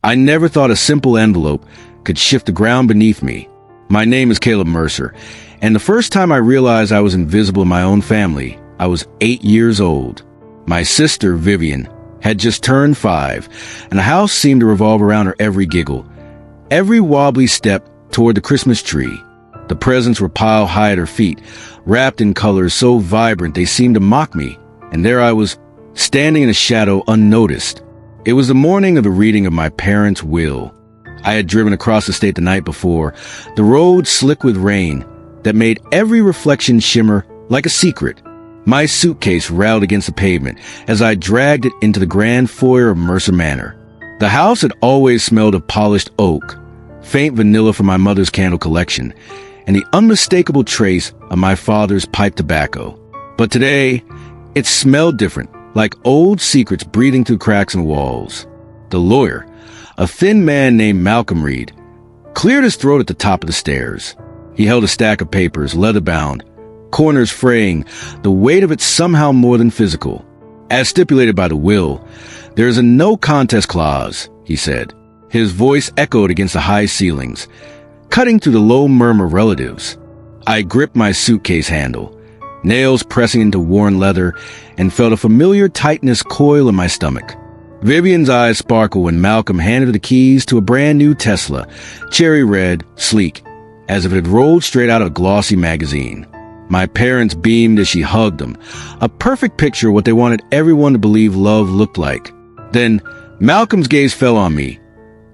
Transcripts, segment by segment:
I never thought a simple envelope could shift the ground beneath me. My name is Caleb Mercer, and the first time I realized I was invisible in my own family, I was 8 years old. My sister, Vivian, had just turned 5, and the house seemed to revolve around her every giggle, every wobbly step toward the Christmas tree. The presents were piled high at her feet, wrapped in colors so vibrant they seemed to mock me, and there I was, standing in the shadow unnoticed. It was the morning of the reading of my parents' will. I had driven across the state the night before, the road slick with rain that made every reflection shimmer like a secret. My suitcase rattled against the pavement as I dragged it into the grand foyer of Mercer Manor. The house had always smelled of polished oak, faint vanilla from my mother's candle collection, and the unmistakable trace of my father's pipe tobacco. But today, it smelled different, like old secrets breathing through cracks in the walls. The lawyer, a thin man named Malcolm Reed, cleared his throat at the top of the stairs. He held a stack of papers, leather-bound, corners fraying, the weight of it somehow more than physical. As stipulated by the will, there is a no-contest clause, he said. His voice echoed against the high ceilings, cutting through the low murmur of relatives. I gripped my suitcase handle, nails pressing into worn leather, and felt a familiar tightness coil in my stomach. Vivian's eyes sparkled when Malcolm handed her the keys to a brand new Tesla, cherry red, sleek, as if it had rolled straight out of a glossy magazine. My parents beamed as she hugged them, a perfect picture of what they wanted everyone to believe love looked like. Then Malcolm's gaze fell on me,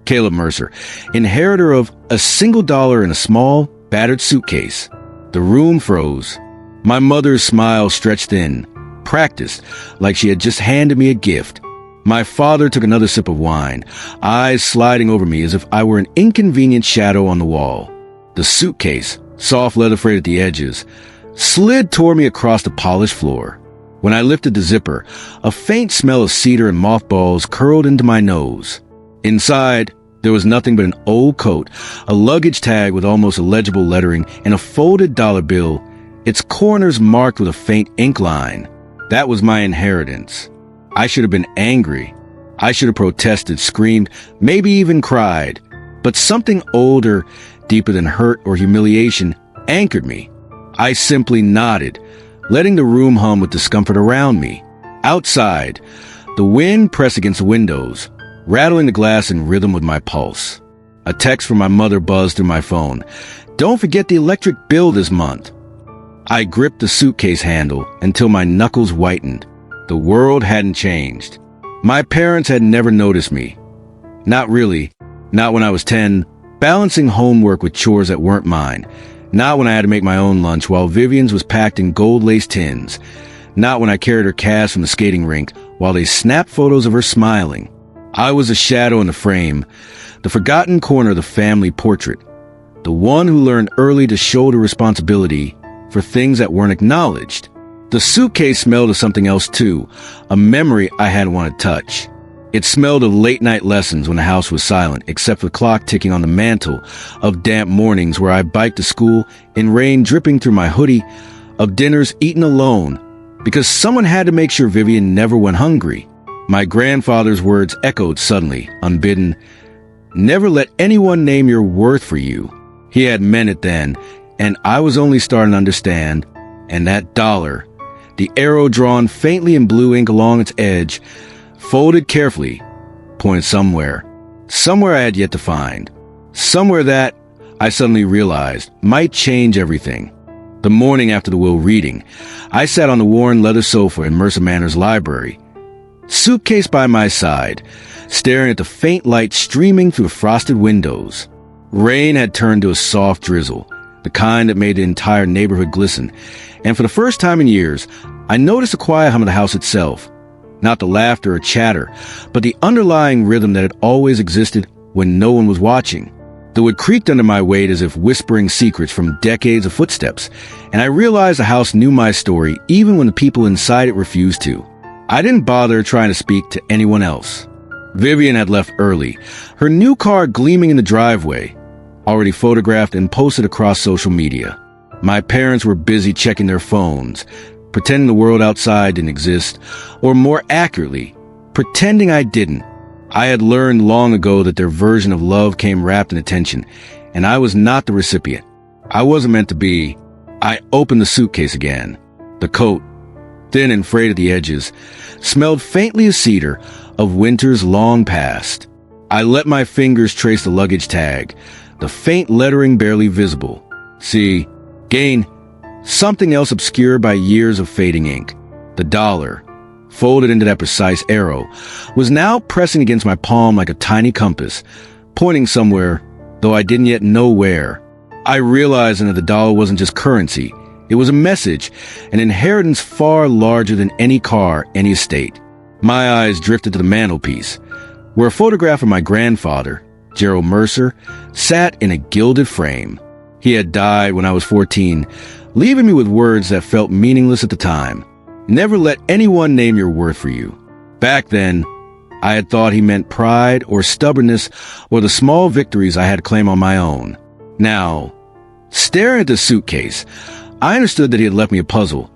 Caleb Mercer, inheritor of a $1 in a small, battered suitcase. The room froze. My mother's smile stretched thin, practiced, like she had just handed me a gift. My father took another sip of wine, eyes sliding over me as if I were an inconvenient shadow on the wall. The suitcase, soft leather frayed at the edges, slid toward me across the polished floor. When I lifted the zipper, a faint smell of cedar and mothballs curled into my nose. Inside, there was nothing but an old coat, a luggage tag with almost illegible lettering, and a folded dollar bill, its corners marked with a faint ink line. That was my inheritance. I should have been angry. I should have protested, screamed, maybe even cried. But something older, deeper than hurt or humiliation, anchored me. I simply nodded, letting the room hum with discomfort around me. Outside, the wind pressed against the windows, rattling the glass in rhythm with my pulse. A text from my mother buzzed through my phone. "Don't forget the electric bill this month." I gripped the suitcase handle until my knuckles whitened. The world hadn't changed. My parents had never noticed me. Not really. Not when I was 10, balancing homework with chores that weren't mine. Not when I had to make my own lunch while Vivian's was packed in gold-laced tins. Not when I carried her cast from the skating rink while they snapped photos of her smiling. I was a shadow in the frame, the forgotten corner of the family portrait, the one who learned early to shoulder responsibility for things that weren't acknowledged. The suitcase smelled of something else too, a memory I hadn't wanted to touch. It smelled of late-night lessons when the house was silent, except for the clock ticking on the mantle, of damp mornings where I biked to school in rain dripping through my hoodie, of dinners eaten alone, because someone had to make sure Vivian never went hungry. My grandfather's words echoed suddenly, unbidden. "Never let anyone name your worth for you." He had meant it then, and I was only starting to understand. And that dollar, the arrow drawn faintly in blue ink along its edge, folded carefully, pointed somewhere. Somewhere I had yet to find. Somewhere that, I suddenly realized, might change everything. The morning after the will reading, I sat on the worn leather sofa in Mercer Manor's library, suitcase by my side, staring at the faint light streaming through the frosted windows. Rain had turned to a soft drizzle, the kind that made the entire neighborhood glisten, and for the first time in years, I noticed the quiet hum of the house itself. Not the laughter or chatter, but the underlying rhythm that had always existed when no one was watching. The wood creaked under my weight as if whispering secrets from decades of footsteps, and I realized the house knew my story even when the people inside it refused to. I didn't bother trying to speak to anyone else. Vivian had left early, her new car gleaming in the driveway, already photographed and posted across social media. My parents were busy checking their phones, pretending the world outside didn't exist, or more accurately, pretending I didn't. I had learned long ago that their version of love came wrapped in attention, and I was not the recipient. I wasn't meant to be. I opened the suitcase again. The coat, thin and frayed at the edges, smelled faintly of cedar, of winters long past. I let my fingers trace the luggage tag, the faint lettering barely visible. See, gain, something else obscured by years of fading ink. The dollar, folded into that precise arrow, was now pressing against my palm like a tiny compass, pointing somewhere, though I didn't yet know where. I realized that the dollar wasn't just currency. It was a message, an inheritance far larger than any car, any estate. My eyes drifted to the mantelpiece, where a photograph of my grandfather, Gerald Mercer, sat in a gilded frame. He had died when I was 14, leaving me with words that felt meaningless at the time. Never let anyone name your worth for you. Back then, I had thought he meant pride or stubbornness or the small victories I had claimed on my own. Now, staring at the suitcase, I understood that he had left me a puzzle,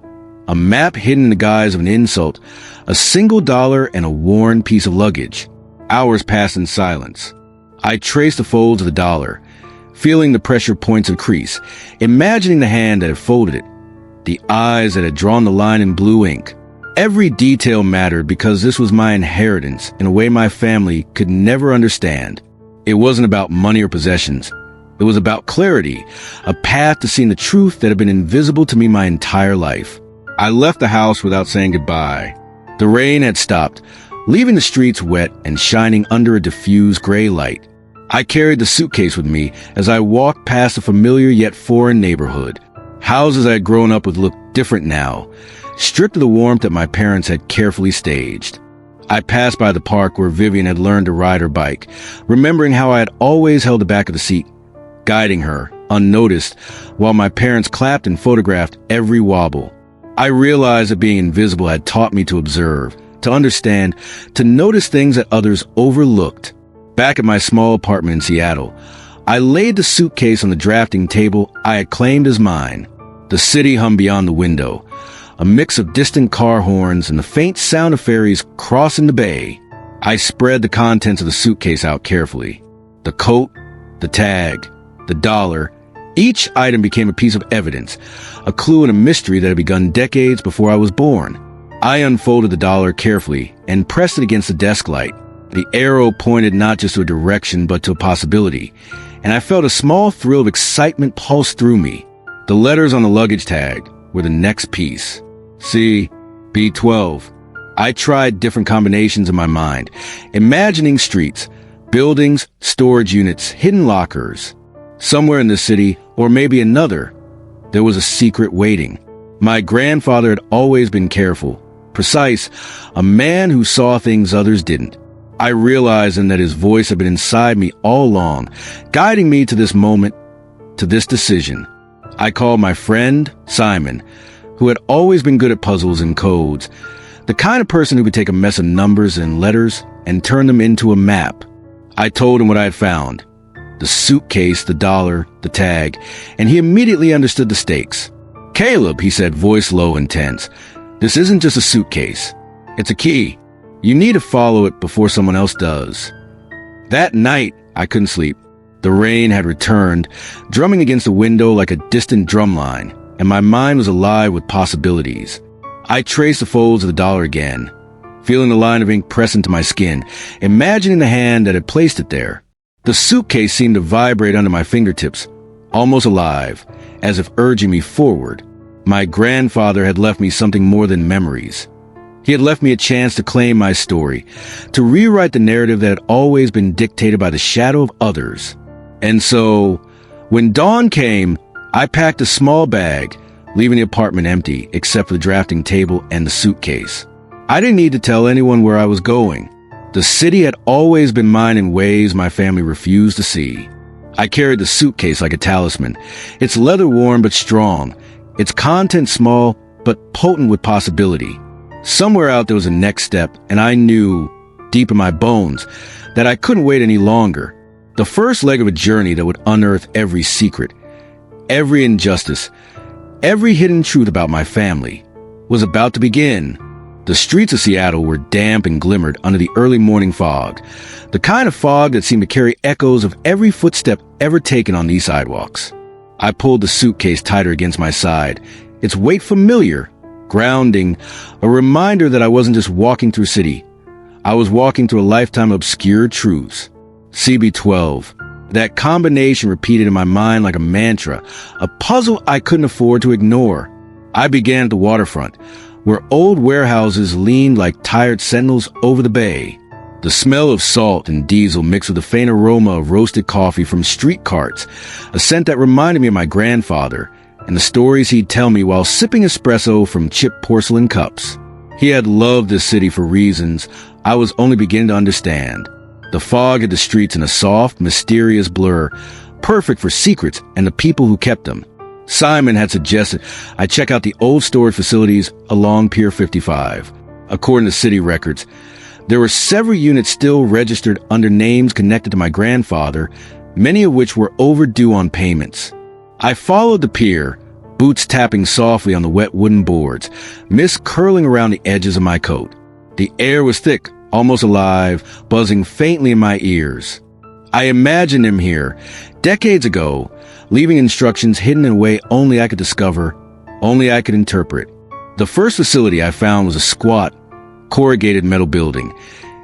a map hidden in the guise of an insult, a single dollar and a worn piece of luggage. Hours passed in silence. I traced the folds of the dollar, feeling the pressure points of crease, imagining the hand that had folded it, the eyes that had drawn the line in blue ink. Every detail mattered because this was my inheritance in a way my family could never understand. It wasn't about money or possessions. It was about clarity, a path to seeing the truth that had been invisible to me my entire life. I left the house without saying goodbye. The rain had stopped, leaving the streets wet and shining under a diffused gray light. I carried the suitcase with me as I walked past a familiar yet foreign neighborhood. Houses I had grown up with looked different now, stripped of the warmth that my parents had carefully staged. I passed by the park where Vivian had learned to ride her bike, remembering how I had always held the back of the seat, guiding her, unnoticed, while my parents clapped and photographed every wobble. I realized that being invisible had taught me to observe, to understand, to notice things that others overlooked. Back at my small apartment in Seattle, I laid the suitcase on the drafting table I had claimed as mine. The city hummed beyond the window, a mix of distant car horns and the faint sound of ferries crossing the bay. I spread the contents of the suitcase out carefully. The coat, the tag, the dollar, each item became a piece of evidence, a clue in a mystery that had begun decades before I was born. I unfolded the dollar carefully and pressed it against the desk light. The arrow pointed not just to a direction but to a possibility, and I felt a small thrill of excitement pulse through me. The letters on the luggage tag were the next piece. See, B12. I tried different combinations in my mind, imagining streets, buildings, storage units, hidden lockers. Somewhere in this city, or maybe another, there was a secret waiting. My grandfather had always been careful, precise, a man who saw things others didn't. I realized then that his voice had been inside me all along, guiding me to this moment, to this decision. I called my friend, Simon, who had always been good at puzzles and codes, the kind of person who could take a mess of numbers and letters and turn them into a map. I told him what I had found. The suitcase, the dollar, the tag, and he immediately understood the stakes. "Caleb," he said, voice low and tense, "this isn't just a suitcase. It's a key. You need to follow it before someone else does." That night, I couldn't sleep. The rain had returned, drumming against the window like a distant drumline, and my mind was alive with possibilities. I traced the folds of the dollar again, feeling the line of ink press into my skin, imagining the hand that had placed it there. The suitcase seemed to vibrate under my fingertips, almost alive, as if urging me forward. My grandfather had left me something more than memories. He had left me a chance to claim my story, to rewrite the narrative that had always been dictated by the shadow of others. And so, when dawn came, I packed a small bag, leaving the apartment empty except for the drafting table and the suitcase. I didn't need to tell anyone where I was going. The city had always been mine in ways my family refused to see. I carried the suitcase like a talisman, its leather worn but strong, its contents small but potent with possibility. Somewhere out there was a next step, and I knew, deep in my bones, that I couldn't wait any longer. The first leg of a journey that would unearth every secret, every injustice, every hidden truth about my family was about to begin. The streets of Seattle were damp and glimmered under the early morning fog, the kind of fog that seemed to carry echoes of every footstep ever taken on these sidewalks. I pulled the suitcase tighter against my side, its weight familiar, grounding, a reminder that I wasn't just walking through a city. I was walking through a lifetime of obscure truths. CB12. That combination repeated in my mind like a mantra, a puzzle I couldn't afford to ignore. I began at the waterfront, where old warehouses leaned like tired sentinels over the bay. The smell of salt and diesel mixed with the faint aroma of roasted coffee from street carts, a scent that reminded me of my grandfather and the stories he'd tell me while sipping espresso from chipped porcelain cups. He had loved this city for reasons I was only beginning to understand. The fog hid the streets in a soft, mysterious blur, perfect for secrets and the people who kept them. Simon had suggested I check out the old storage facilities along Pier 55. According to city records, there were several units still registered under names connected to my grandfather, many of which were overdue on payments. I followed the pier, boots tapping softly on the wet wooden boards, mist curling around the edges of my coat. The air was thick, almost alive, buzzing faintly in my ears. I imagined him here, decades ago, leaving instructions hidden in a way only I could discover, only I could interpret. The first facility I found was a squat, corrugated metal building,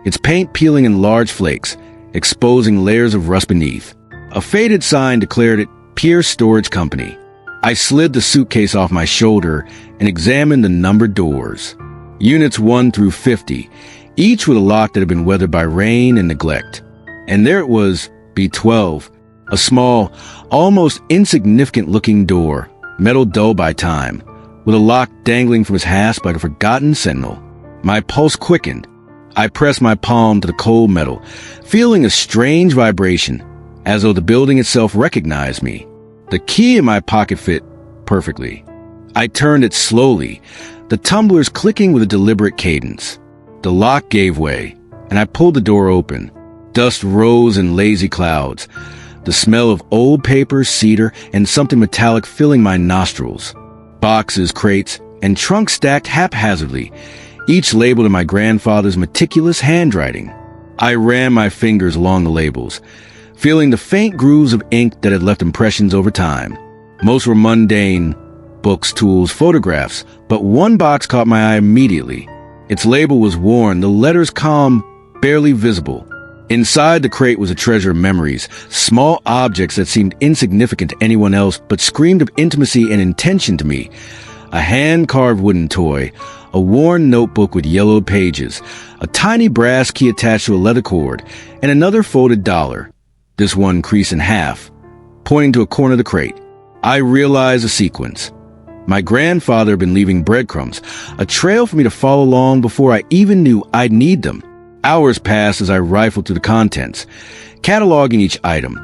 its paint peeling in large flakes, exposing layers of rust beneath. A faded sign declared it Pier Storage Company. I slid the suitcase off my shoulder and examined the numbered doors. Units 1 through 50, each with a lock that had been weathered by rain and neglect. And there it was, B12, a small, almost insignificant-looking door, metal dull by time, with a lock dangling from its hasp like a forgotten sentinel. My pulse quickened. I pressed my palm to the cold metal, feeling a strange vibration, as though the building itself recognized me. The key in my pocket fit perfectly. I turned it slowly, the tumblers clicking with a deliberate cadence. The lock gave way, and I pulled the door open. Dust rose in lazy clouds, the smell of old paper, cedar, and something metallic filling my nostrils. Boxes, crates, and trunks stacked haphazardly, each labeled in my grandfather's meticulous handwriting. I ran my fingers along the labels, feeling the faint grooves of ink that had left impressions over time. Most were mundane, books, tools, photographs, but one box caught my eye immediately. Its label was worn, the letters calm, barely visible. Inside the crate was a treasure of memories, small objects that seemed insignificant to anyone else but screamed of intimacy and intention to me. A hand-carved wooden toy, a worn notebook with yellowed pages, a tiny brass key attached to a leather cord, and another folded dollar, this one creased in half, pointing to a corner of the crate. I realized the sequence. My grandfather had been leaving breadcrumbs, a trail for me to follow along before I even knew I'd need them. Hours passed as I rifled through the contents, cataloging each item,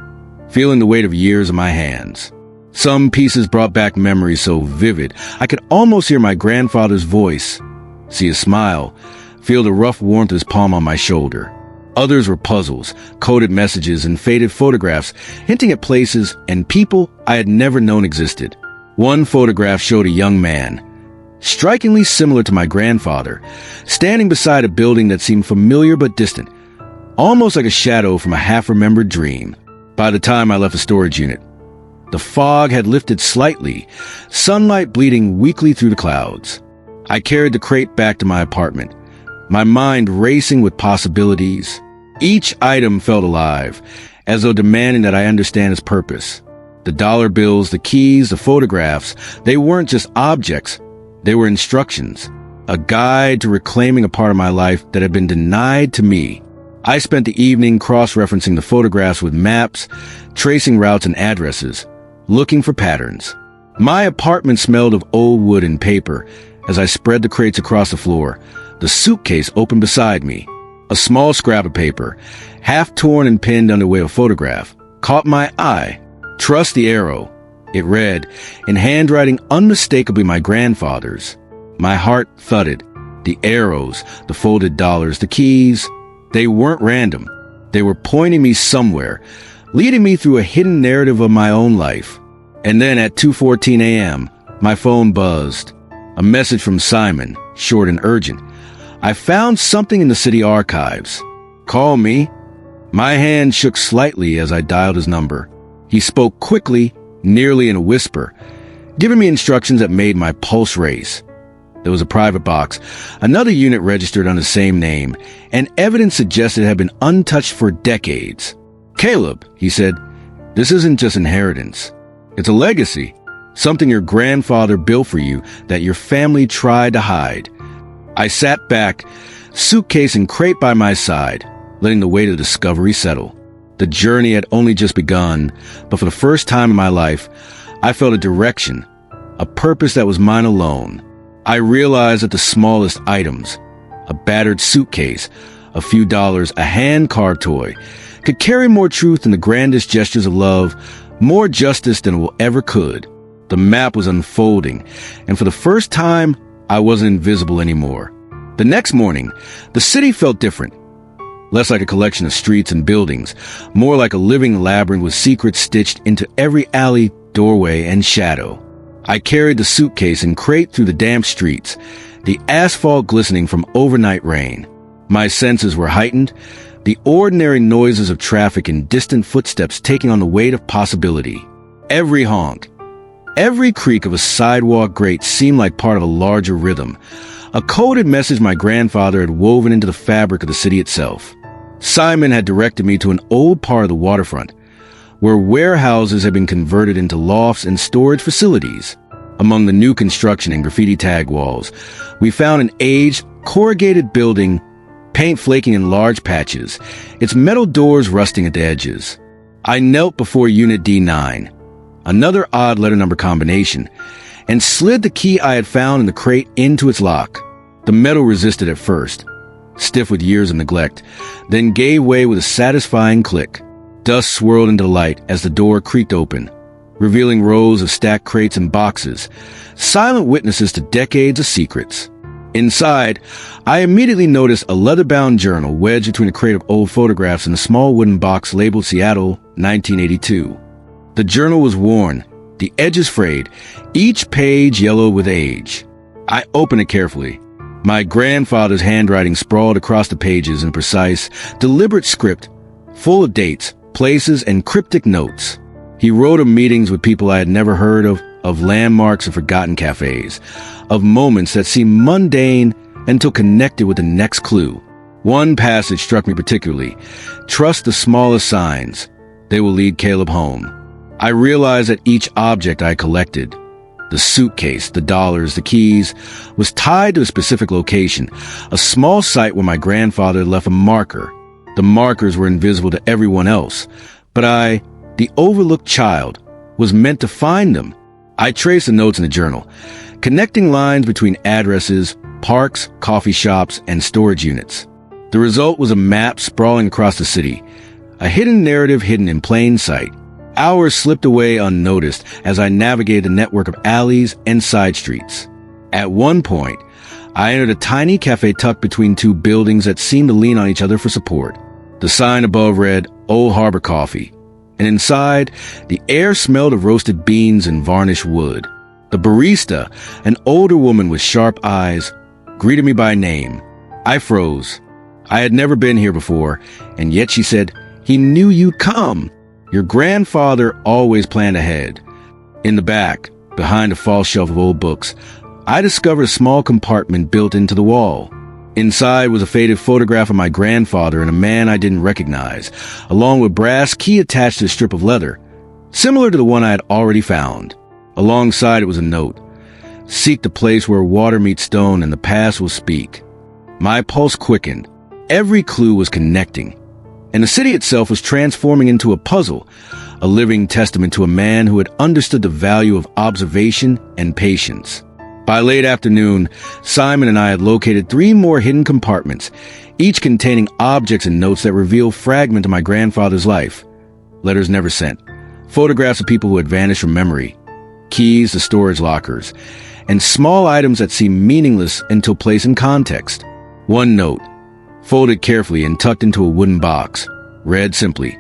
feeling the weight of years in my hands. Some pieces brought back memories so vivid I could almost hear my grandfather's voice, see his smile, feel the rough warmth of his palm on my shoulder. Others were puzzles, coded messages, and faded photographs hinting at places and people I had never known existed. One photograph showed a young man, strikingly similar to my grandfather, standing beside a building that seemed familiar but distant, almost like a shadow from a half-remembered dream. By the time I left the storage unit, the fog had lifted slightly, sunlight bleeding weakly through the clouds. I carried the crate back to my apartment, my mind racing with possibilities. Each item felt alive, as though demanding that I understand its purpose. The dollar bills, the keys, the photographs, they weren't just objects. They were instructions, a guide to reclaiming a part of my life that had been denied to me. I spent the evening cross-referencing the photographs with maps, tracing routes and addresses, looking for patterns. My apartment smelled of old wood and paper as I spread the crates across the floor, the suitcase open beside me. A small scrap of paper, half torn and pinned underway a photograph, caught my eye. Trust the arrow, it read, in handwriting unmistakably my grandfather's. My heart thudded. The arrows, the folded dollars, the keys, they weren't random. They were pointing me somewhere, leading me through a hidden narrative of my own life. And then at 2:14 a.m., my phone buzzed. A message from Simon, short and urgent. I found something in the city archives. Call me. My hand shook slightly as I dialed his number. He spoke quickly, nearly in a whisper, giving me instructions that made my pulse race. There was a private box, another unit registered on the same name, and evidence suggested it had been untouched for decades. Caleb, he said, this isn't just inheritance. It's a legacy, something your grandfather built for you that your family tried to hide. I sat back, suitcase and crate by my side, letting the weight of discovery settle. The journey had only just begun, but for the first time in my life, I felt a direction, a purpose that was mine alone. I realized that the smallest items, a battered suitcase, a few dollars, a hand-carved toy, could carry more truth than the grandest gestures of love, more justice than it ever could. The map was unfolding, and for the first time, I wasn't invisible anymore. The next morning, the city felt different. Less like a collection of streets and buildings, more like a living labyrinth with secrets stitched into every alley, doorway, and shadow. I carried the suitcase and crate through the damp streets, the asphalt glistening from overnight rain. My senses were heightened, the ordinary noises of traffic and distant footsteps taking on the weight of possibility. Every honk, every creak of a sidewalk grate seemed like part of a larger rhythm, a coded message my grandfather had woven into the fabric of the city itself. Simon had directed me to an old part of the waterfront, where warehouses had been converted into lofts and storage facilities. Among the new construction and graffiti tag walls, we found an aged, corrugated building, paint flaking in large patches, its metal doors rusting at the edges. I knelt before Unit D9, another odd letter number combination, and slid the key I had found in the crate into its lock. The metal resisted at first, stiff with years of neglect, then gave way with a satisfying click. Dust swirled into the light as the door creaked open, revealing rows of stacked crates and boxes, silent witnesses to decades of secrets. Inside, I immediately noticed a leather-bound journal wedged between a crate of old photographs and a small wooden box labeled Seattle, 1982. The journal was worn, the edges frayed, each page yellow with age. I opened it carefully. My grandfather's handwriting sprawled across the pages in precise, deliberate script, full of dates, places, and cryptic notes. He wrote of meetings with people I had never heard of landmarks and forgotten cafes, of moments that seemed mundane until connected with the next clue. One passage struck me particularly. Trust the smallest signs. They will lead Caleb home. I realized that each object I collected, the suitcase, the dollars, the keys, was tied to a specific location, a small site where my grandfather had left a marker. The markers were invisible to everyone else, but I, the overlooked child, was meant to find them. I traced the notes in the journal, connecting lines between addresses, parks, coffee shops, and storage units. The result was a map sprawling across the city, a hidden narrative hidden in plain sight. Hours slipped away unnoticed as I navigated a network of alleys and side streets. At one point, I entered a tiny cafe tucked between two buildings that seemed to lean on each other for support. The sign above read, Old Harbor Coffee, and inside, the air smelled of roasted beans and varnished wood. The barista, an older woman with sharp eyes, greeted me by name. I froze. I had never been here before, and yet she said, "He knew you'd come. Your grandfather always planned ahead." In the back, behind a false shelf of old books, I discovered a small compartment built into the wall. Inside was a faded photograph of my grandfather and a man I didn't recognize, along with a brass key attached to a strip of leather, similar to the one I had already found. Alongside it was a note. "Seek the place where water meets stone and the past will speak." My pulse quickened. Every clue was connecting, and the city itself was transforming into a puzzle, a living testament to a man who had understood the value of observation and patience. By late afternoon, Simon and I had located 3 more hidden compartments, each containing objects and notes that revealed fragments of my grandfather's life. Letters never sent, photographs of people who had vanished from memory, keys to storage lockers, and small items that seemed meaningless until placed in context. One note, folded carefully and tucked into a wooden box, read simply,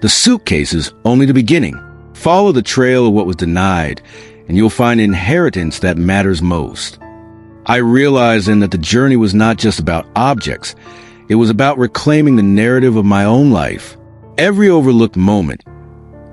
"The suitcase is only the beginning. Follow the trail of what was denied, and you'll find inheritance that matters most." I realized then that the journey was not just about objects. It was about reclaiming the narrative of my own life. Every overlooked moment,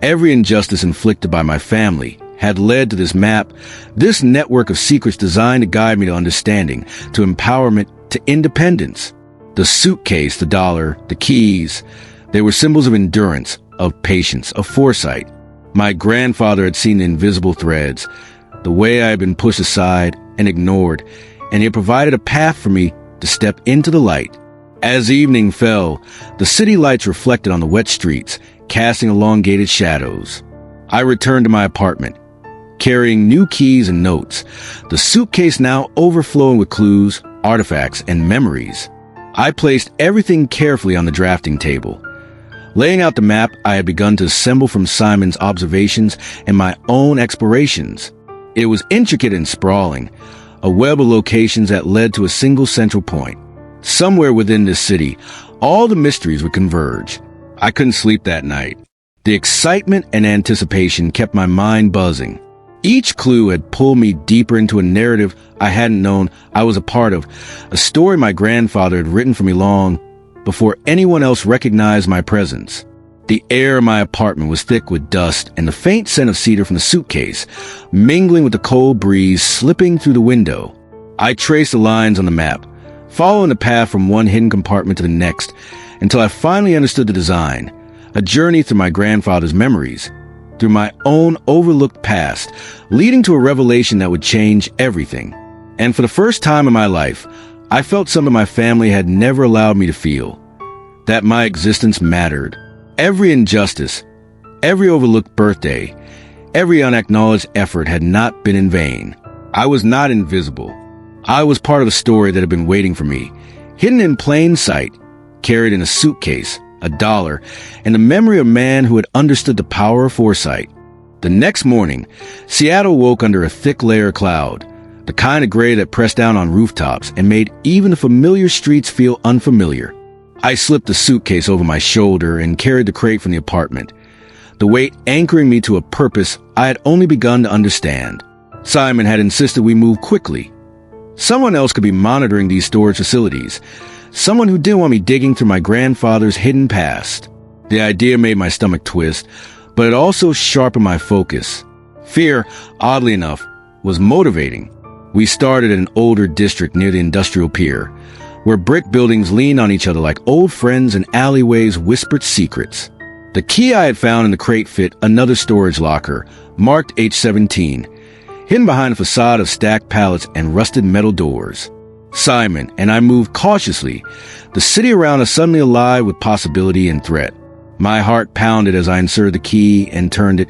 every injustice inflicted by my family had led to this map, this network of secrets designed to guide me to understanding, to empowerment, to independence. The suitcase, the dollar, the keys, they were symbols of endurance, of patience, of foresight. My grandfather had seen the invisible threads, the way I had been pushed aside and ignored, and he had provided a path for me to step into the light. As evening fell, the city lights reflected on the wet streets, casting elongated shadows. I returned to my apartment, carrying new keys and notes, the suitcase now overflowing with clues, artifacts, and memories. I placed everything carefully on the drafting table. Laying out the map I had begun to assemble from Simon's observations and my own explorations. It was intricate and sprawling, a web of locations that led to a single central point. Somewhere within this city, all the mysteries would converge. I couldn't sleep that night. The excitement and anticipation kept my mind buzzing. Each clue had pulled me deeper into a narrative I hadn't known I was a part of, a story my grandfather had written for me long before anyone else recognized my presence. The air in my apartment was thick with dust and the faint scent of cedar from the suitcase, mingling with the cold breeze slipping through the window. I traced the lines on the map, following the path from one hidden compartment to the next, until I finally understood the design, a journey through my grandfather's memories, through my own overlooked past, leading to a revelation that would change everything. And for the first time in my life, I felt something my family had never allowed me to feel, that my existence mattered. Every injustice, every overlooked birthday, every unacknowledged effort had not been in vain. I was not invisible. I was part of a story that had been waiting for me, hidden in plain sight, carried in a suitcase, a dollar, and the memory of a man who had understood the power of foresight. The next morning, Seattle woke under a thick layer of cloud, the kind of gray that pressed down on rooftops and made even the familiar streets feel unfamiliar. I slipped the suitcase over my shoulder and carried the crate from the apartment, the weight anchoring me to a purpose I had only begun to understand. Simon had insisted we move quickly. Someone else could be monitoring these storage facilities, someone who didn't want me digging through my grandfather's hidden past. The idea made my stomach twist, but it also sharpened my focus. Fear, oddly enough, was motivating. We started at an older district near the industrial pier, where brick buildings leaned on each other like old friends and alleyways whispered secrets. The key I had found in the crate fit another storage locker, marked H17, hidden behind a facade of stacked pallets and rusted metal doors. Simon and I moved cautiously, the city around us suddenly alive with possibility and threat. My heart pounded as I inserted the key and turned it,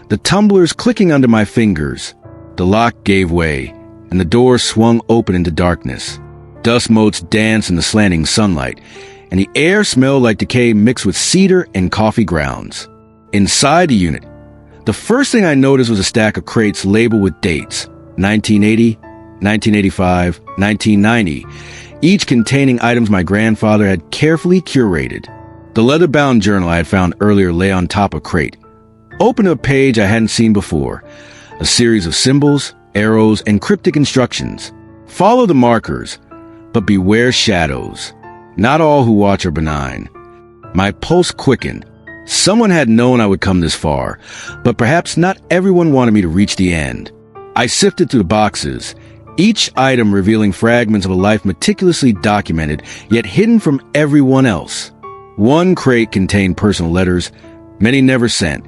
the tumblers clicking under my fingers. The lock gave way, and the door swung open into darkness. Dust motes danced in the slanting sunlight, and the air smelled like decay mixed with cedar and coffee grounds. Inside the unit, the first thing I noticed was a stack of crates labeled with dates, 1980, 1985, 1990, each containing items my grandfather had carefully curated. The leather-bound journal I had found earlier lay on top of crate, open to a page I hadn't seen before, a series of symbols, arrows, and cryptic instructions. Follow the markers, but beware shadows. Not all who watch are benign. My pulse quickened. Someone had known I would come this far, but perhaps not everyone wanted me to reach the end. I sifted through the boxes, each item revealing fragments of a life meticulously documented, yet hidden from everyone else. One crate contained personal letters, many never sent,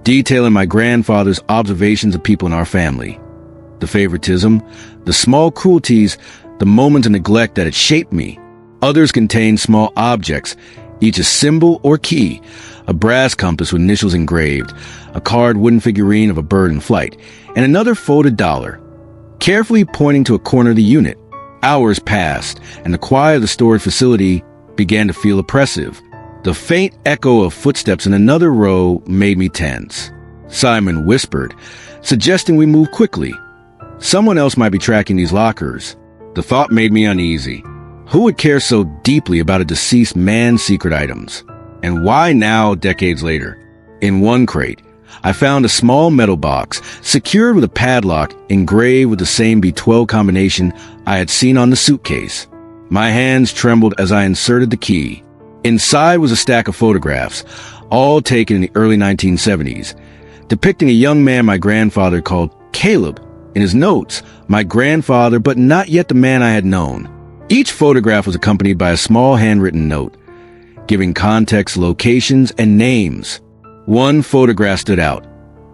detailing my grandfather's observations of people in our family. The favoritism, the small cruelties, the moments of neglect that had shaped me. Others contained small objects, each a symbol or key, a brass compass with initials engraved, a carved wooden figurine of a bird in flight, and another folded dollar, carefully pointing to a corner of the unit. Hours passed, and the quiet of the storage facility began to feel oppressive. The faint echo of footsteps in another row made me tense. Simon whispered, suggesting we move quickly. Someone else might be tracking these lockers. The thought made me uneasy. Who would care so deeply about a deceased man's secret items? And why now, decades later? In one crate, I found a small metal box, secured with a padlock, engraved with the same B12 combination I had seen on the suitcase. My hands trembled as I inserted the key. Inside was a stack of photographs, all taken in the early 1970s, depicting a young man my grandfather called Caleb. In his notes, my grandfather, but not yet the man I had known. Each photograph was accompanied by a small handwritten note, giving context, locations, and names. One photograph stood out.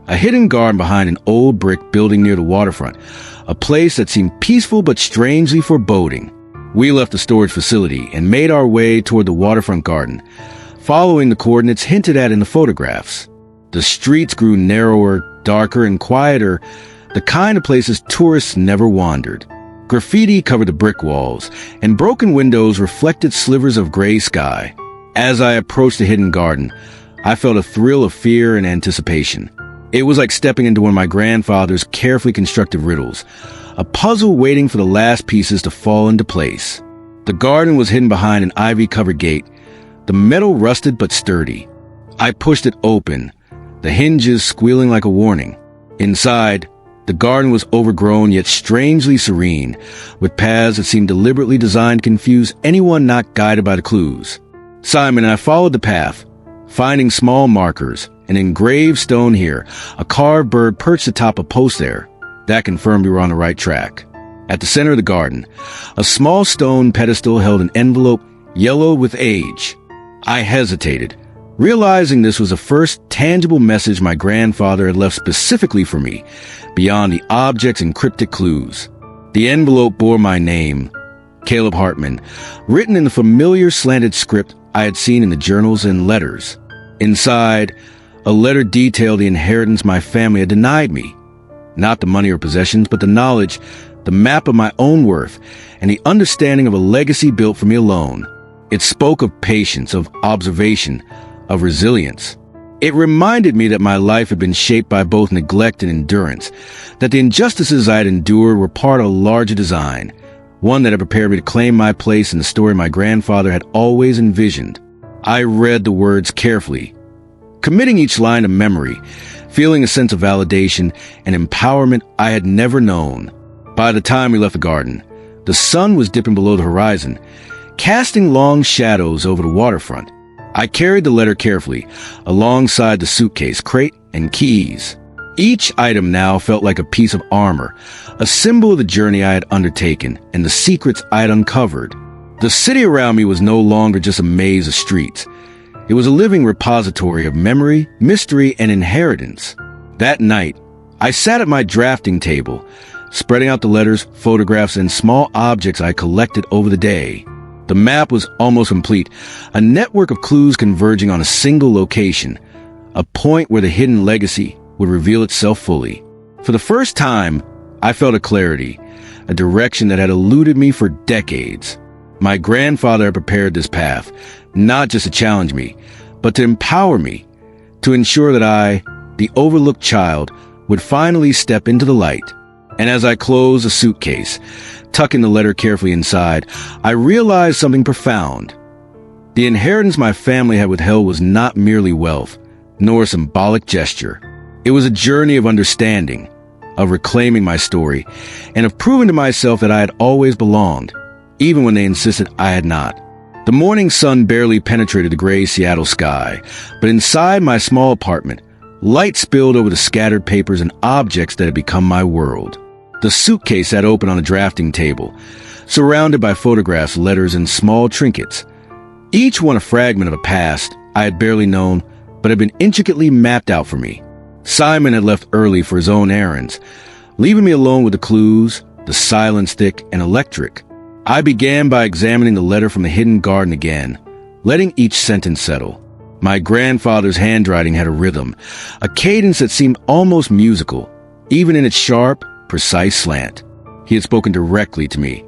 A hidden garden behind an old brick building near the waterfront, a place that seemed peaceful but strangely foreboding. We left the storage facility and made our way toward the waterfront garden, following the coordinates hinted at in the photographs. The streets grew narrower, darker, and quieter, the kind of places tourists never wandered. Graffiti covered the brick walls, and broken windows reflected slivers of gray sky. As I approached the hidden garden, I felt a thrill of fear and anticipation. It was like stepping into one of my grandfather's carefully constructed riddles, a puzzle waiting for the last pieces to fall into place. The garden was hidden behind an ivy-covered gate, the metal rusted but sturdy. I pushed it open, the hinges squealing like a warning. Inside, the garden was overgrown yet strangely serene, with paths that seemed deliberately designed to confuse anyone not guided by the clues. Simon and I followed the path, finding small markers, an engraved stone here, a carved bird perched atop a post there. That confirmed we were on the right track. At the center of the garden, a small stone pedestal held an envelope yellowed with age. I hesitated, realizing this was the first tangible message my grandfather had left specifically for me, beyond the objects and cryptic clues. The envelope bore my name, Caleb Hartman, written in the familiar slanted script I had seen in the journals and letters. Inside, a letter detailed the inheritance my family had denied me. Not the money or possessions, but the knowledge, the map of my own worth, and the understanding of a legacy built for me alone. It spoke of patience, of observation, of resilience. It reminded me that my life had been shaped by both neglect and endurance, that the injustices I had endured were part of a larger design, one that had prepared me to claim my place in the story my grandfather had always envisioned. I read the words carefully, committing each line to memory, feeling a sense of validation and empowerment I had never known. By the time we left the garden, the sun was dipping below the horizon, casting long shadows over the waterfront. I carried the letter carefully, alongside the suitcase, crate, and keys. Each item now felt like a piece of armor, a symbol of the journey I had undertaken and the secrets I had uncovered. The city around me was no longer just a maze of streets. It was a living repository of memory, mystery, and inheritance. That night, I sat at my drafting table, spreading out the letters, photographs, and small objects I collected over the day. The map was almost complete, a network of clues converging on a single location, a point where the hidden legacy would reveal itself fully. For the first time, I felt a clarity, a direction that had eluded me for decades. My grandfather had prepared this path, not just to challenge me, but to empower me, to ensure that I, the overlooked child, would finally step into the light. And as I closed the suitcase, tucking the letter carefully inside, I realized something profound. The inheritance my family had withheld was not merely wealth, nor a symbolic gesture. It was a journey of understanding, of reclaiming my story, and of proving to myself that I had always belonged, even when they insisted I had not. The morning sun barely penetrated the gray Seattle sky, but inside my small apartment, light spilled over the scattered papers and objects that had become my world. The suitcase sat open on a drafting table, surrounded by photographs, letters, and small trinkets, each one a fragment of a past I had barely known, but had been intricately mapped out for me. Simon had left early for his own errands, leaving me alone with the clues, the silence thick and electric. I began by examining the letter from the hidden garden again, letting each sentence settle. My grandfather's handwriting had a rhythm, a cadence that seemed almost musical, even in its sharp, precise slant. He had spoken directly to me.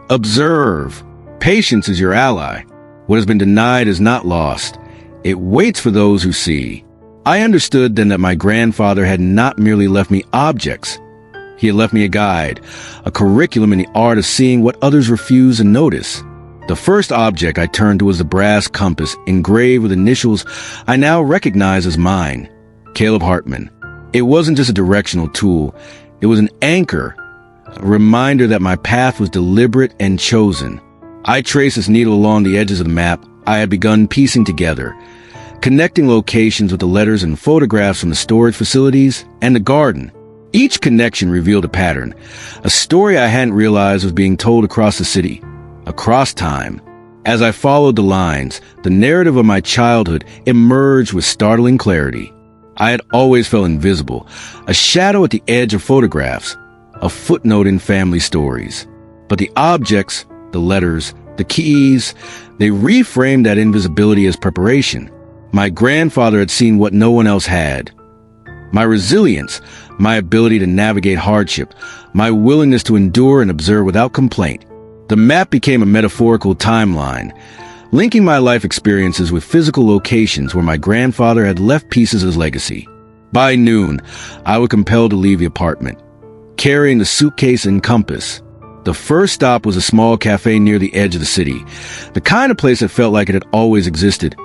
Observe. Patience is your ally. What has been denied is not lost. It waits for those who see. I understood then that my grandfather had not merely left me objects. He had left me a guide, a curriculum in the art of seeing what others refuse to notice. The first object I turned to was the brass compass engraved with initials I now recognize as mine, Caleb Hartman. It wasn't just a directional tool. It was an anchor, a reminder that my path was deliberate and chosen. I traced this needle along the edges of the map I had begun piecing together, connecting locations with the letters and photographs from the storage facilities and the garden. Each connection revealed a pattern, a story I hadn't realized was being told across the city, across time. As I followed the lines, the narrative of my childhood emerged with startling clarity. I had always felt invisible, a shadow at the edge of photographs, a footnote in family stories. But the objects, the letters, the keys, they reframed that invisibility as preparation. My grandfather had seen what no one else had. My resilience, my ability to navigate hardship, my willingness to endure and observe without complaint. The map became a metaphorical timeline, linking my life experiences with physical locations where my grandfather had left pieces of his legacy. By noon, I was compelled to leave the apartment, carrying the suitcase and compass. The first stop was a small cafe near the edge of the city, the kind of place that felt like it had always existed,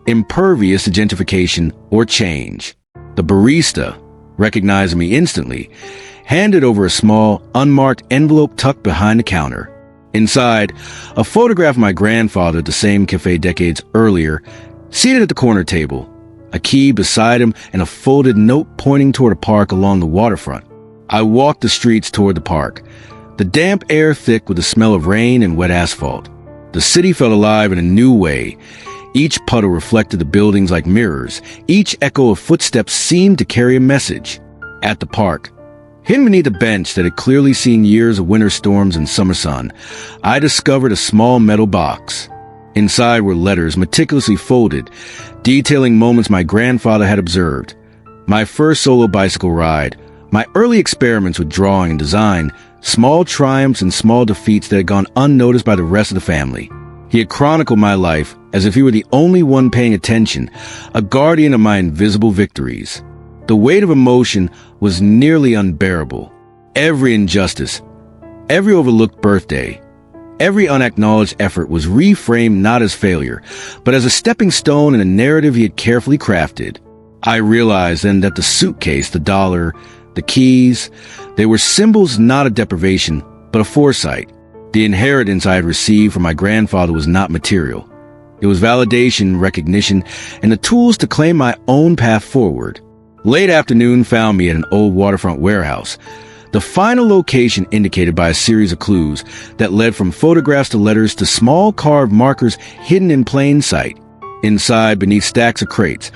impervious to gentrification or change. The barista, recognizing me instantly, handed over a small, unmarked envelope tucked behind the counter. Inside, a photograph of my grandfather at the same cafe decades earlier, seated at the corner table, a key beside him and a folded note pointing toward a park along the waterfront. I walked the streets toward the park, the damp air thick with the smell of rain and wet asphalt. The city felt alive in a new way. Each puddle reflected the buildings like mirrors. Each echo of footsteps seemed to carry a message. At the park, hidden beneath a bench that had clearly seen years of winter storms and summer sun, I discovered a small metal box. Inside were letters meticulously folded, detailing moments my grandfather had observed. My first solo bicycle ride, my early experiments with drawing and design, small triumphs and small defeats that had gone unnoticed by the rest of the family. He had chronicled my life as if he were the only one paying attention, a guardian of my invisible victories. The weight of emotion was nearly unbearable. Every injustice, every overlooked birthday, every unacknowledged effort was reframed not as failure, but as a stepping stone in a narrative he had carefully crafted. I realized then that the suitcase, the dollar, the keys, they were symbols not of deprivation, but of foresight. The inheritance I had received from my grandfather was not material. It was validation, recognition, and the tools to claim my own path forward. Late afternoon found me at an old waterfront warehouse, the final location indicated by a series of clues that led from photographs to letters to small carved markers hidden in plain sight. Inside, beneath stacks of crates,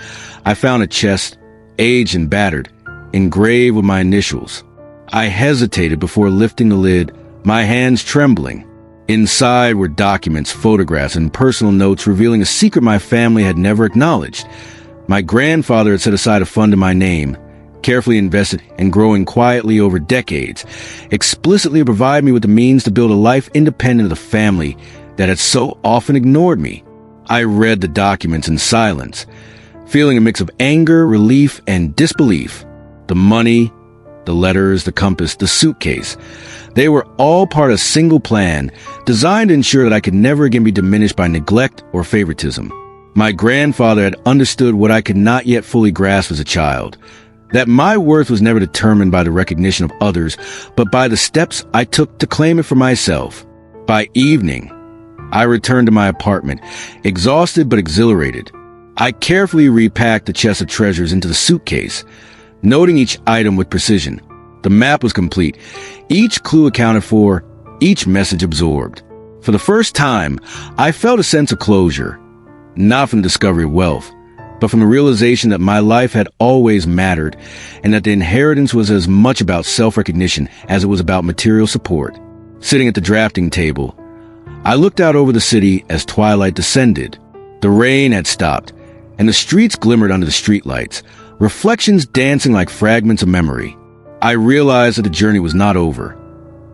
I found a chest, aged and battered, engraved with my initials. I hesitated before lifting the lid, my hands trembling. Inside were documents, photographs, and personal notes revealing a secret my family had never acknowledged. My grandfather had set aside a fund in my name, carefully invested and growing quietly over decades, explicitly to provide me with the means to build a life independent of the family that had so often ignored me. I read the documents in silence, feeling a mix of anger, relief, and disbelief. The money, the letters, the compass, the suitcase, they were all part of a single plan designed to ensure that I could never again be diminished by neglect or favoritism. My grandfather had understood what I could not yet fully grasp as a child, that my worth was never determined by the recognition of others, but by the steps I took to claim it for myself. By evening, I returned to my apartment, exhausted but exhilarated. I carefully repacked the chest of treasures into the suitcase, noting each item with precision. The map was complete, each clue accounted for, each message absorbed. For the first time, I felt a sense of closure, not from the discovery of wealth, but from the realization that my life had always mattered, and that the inheritance was as much about self-recognition as it was about material support. Sitting at the drafting table, I looked out over the city as twilight descended. The rain had stopped, and the streets glimmered under the streetlights, reflections dancing like fragments of memory. I realized that the journey was not over.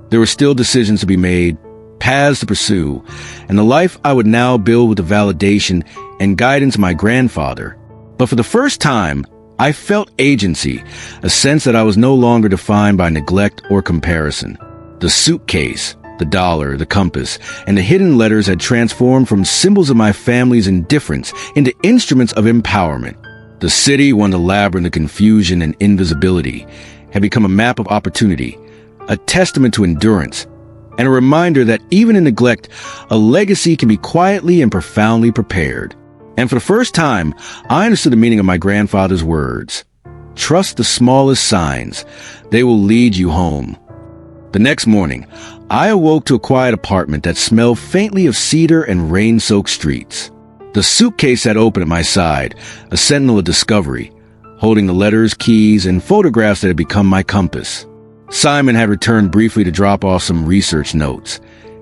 There were still decisions to be made, paths to pursue, and the life I would now build with the validation and guidance of my grandfather. But for the first time, I felt agency, a sense that I was no longer defined by neglect or comparison. The suitcase, the dollar, the compass, and the hidden letters had transformed from symbols of my family's indifference into instruments of empowerment. The city, one of the labyrinth of confusion and invisibility, had become a map of opportunity, a testament to endurance, and a reminder that even in neglect, a legacy can be quietly and profoundly prepared. And for the first time, I understood the meaning of my grandfather's words. Trust the smallest signs. They will lead you home. The next morning, I awoke to a quiet apartment that smelled faintly of cedar and rain-soaked streets. The suitcase sat open at my side, a sentinel of discovery, holding the letters, keys, and photographs that had become my compass. Simon had returned briefly to drop off some research notes.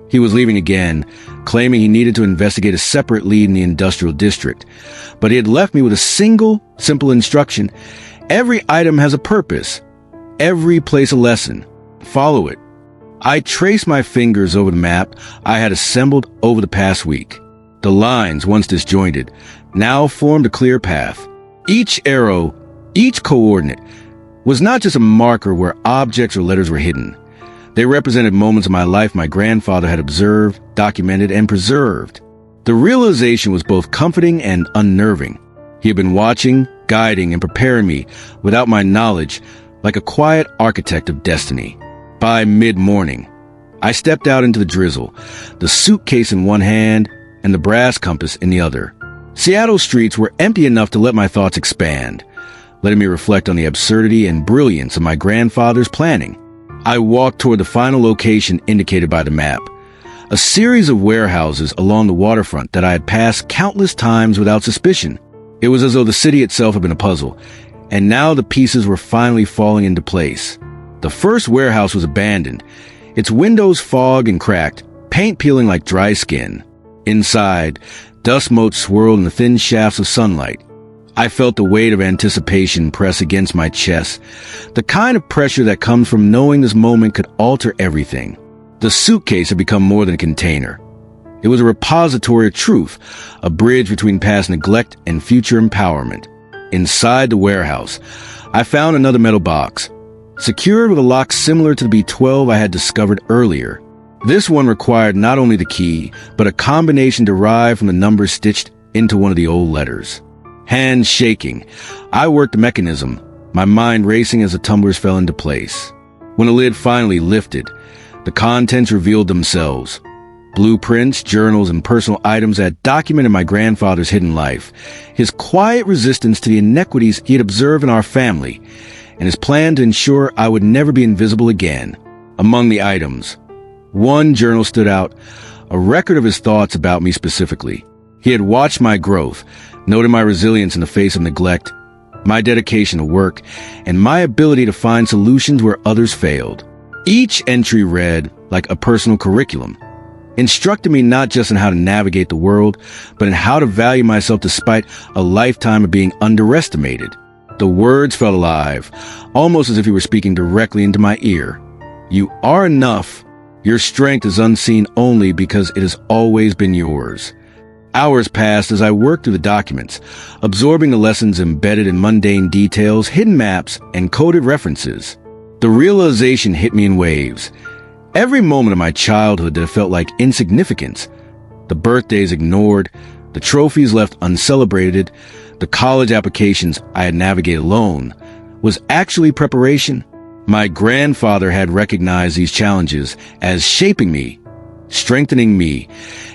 He was leaving again, claiming he needed to investigate a separate lead in the industrial district. But he had left me with a single, simple instruction. Every item has a purpose. Every place a lesson. Follow it. I traced my fingers over the map I had assembled over the past week. The lines, once disjointed, now formed a clear path. Each arrow, each coordinate, was not just a marker where objects or letters were hidden. They represented moments of my life my grandfather had observed, documented, and preserved. The realization was both comforting and unnerving. He had been watching, guiding, and preparing me without my knowledge, like a quiet architect of destiny. By mid-morning, I stepped out into the drizzle, the suitcase in one hand and the brass compass in the other. Seattle's streets were empty enough to let my thoughts expand, letting me reflect on the absurdity and brilliance of my grandfather's planning. I walked toward the final location indicated by the map, a series of warehouses along the waterfront that I had passed countless times without suspicion. It was as though the city itself had been a puzzle, and now the pieces were finally falling into place. The first warehouse was abandoned, its windows fogged and cracked, paint peeling like dry skin. Inside, dust motes swirled in the thin shafts of sunlight. I felt the weight of anticipation press against my chest, the kind of pressure that comes from knowing this moment could alter everything. The suitcase had become more than a container. It was a repository of truth, a bridge between past neglect and future empowerment. Inside the warehouse, I found another metal box, secured with a lock similar to the B12 I had discovered earlier. This one required not only the key, but a combination derived from the numbers stitched into one of the old letters. Hands shaking, I worked the mechanism, my mind racing as the tumblers fell into place. When the lid finally lifted, the contents revealed themselves. Blueprints, journals, and personal items that documented my grandfather's hidden life, his quiet resistance to the inequities he had observed in our family, and his plan to ensure I would never be invisible again. Among the items, one journal stood out, a record of his thoughts about me specifically. He had watched my growth, noted my resilience in the face of neglect, my dedication to work, and my ability to find solutions where others failed. Each entry read like a personal curriculum, instructing me not just in how to navigate the world, but in how to value myself despite a lifetime of being underestimated. The words felt alive, almost as if he were speaking directly into my ear. You are enough. Your strength is unseen only because it has always been yours. Hours passed as I worked through the documents, absorbing the lessons embedded in mundane details, hidden maps, and coded references. The realization hit me in waves. Every moment of my childhood that felt like insignificance, the birthdays ignored, the trophies left uncelebrated, the college applications I had navigated alone, was actually preparation. My grandfather had recognized these challenges as shaping me, strengthening me,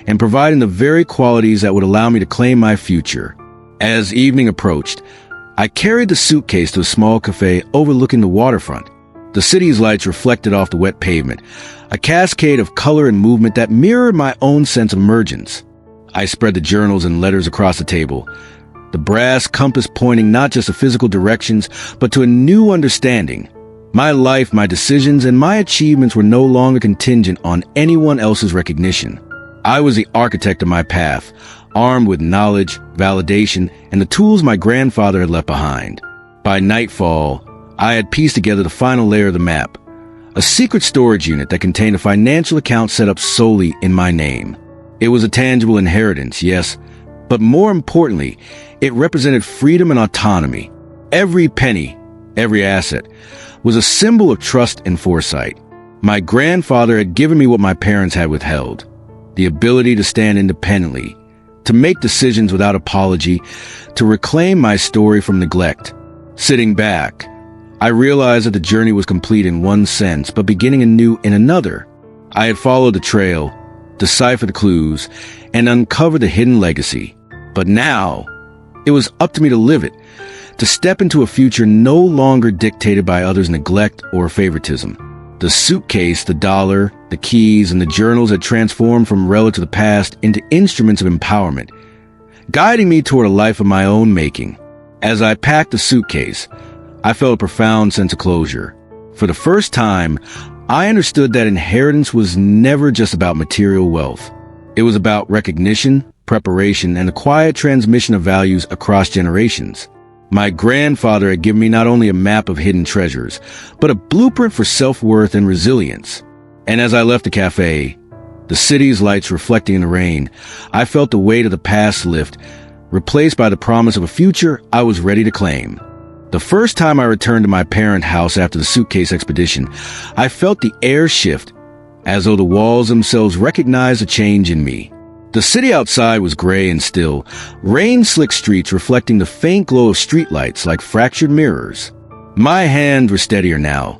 and providing the very qualities that would allow me to claim my future. As evening approached, I carried the suitcase to a small cafe overlooking the waterfront. The city's lights reflected off the wet pavement, a cascade of color and movement that mirrored my own sense of emergence. I spread the journals and letters across the table, the brass compass pointing not just to physical directions, but to a new understanding. My life, my decisions, and my achievements were no longer contingent on anyone else's recognition. I was the architect of my path, armed with knowledge, validation, and the tools my grandfather had left behind. By nightfall, I had pieced together the final layer of the map, a secret storage unit that contained a financial account set up solely in my name. It was a tangible inheritance, yes, but more importantly, it represented freedom and autonomy. Every penny, every asset, was a symbol of trust and foresight. My grandfather had given me what my parents had withheld, the ability to stand independently, to make decisions without apology, to reclaim my story from neglect. Sitting back, I realized that the journey was complete in one sense, but beginning anew in another. I had followed the trail, deciphered the clues, and uncovered the hidden legacy. But now, it was up to me to live it, to step into a future no longer dictated by others' neglect or favoritism. The suitcase, the dollar, the keys, and the journals had transformed from relics of the past into instruments of empowerment, guiding me toward a life of my own making. As I packed the suitcase, I felt a profound sense of closure. For the first time, I understood that inheritance was never just about material wealth. It was about recognition, preparation, and the quiet transmission of values across generations. My grandfather had given me not only a map of hidden treasures, but a blueprint for self-worth and resilience. And as I left the cafe, the city's lights reflecting in the rain, I felt the weight of the past lift, replaced by the promise of a future I was ready to claim. The first time I returned to my parent house after the suitcase expedition, I felt the air shift, as though the walls themselves recognized a change in me. The city outside was gray and still, rain-slicked streets reflecting the faint glow of streetlights like fractured mirrors. My hands were steadier now.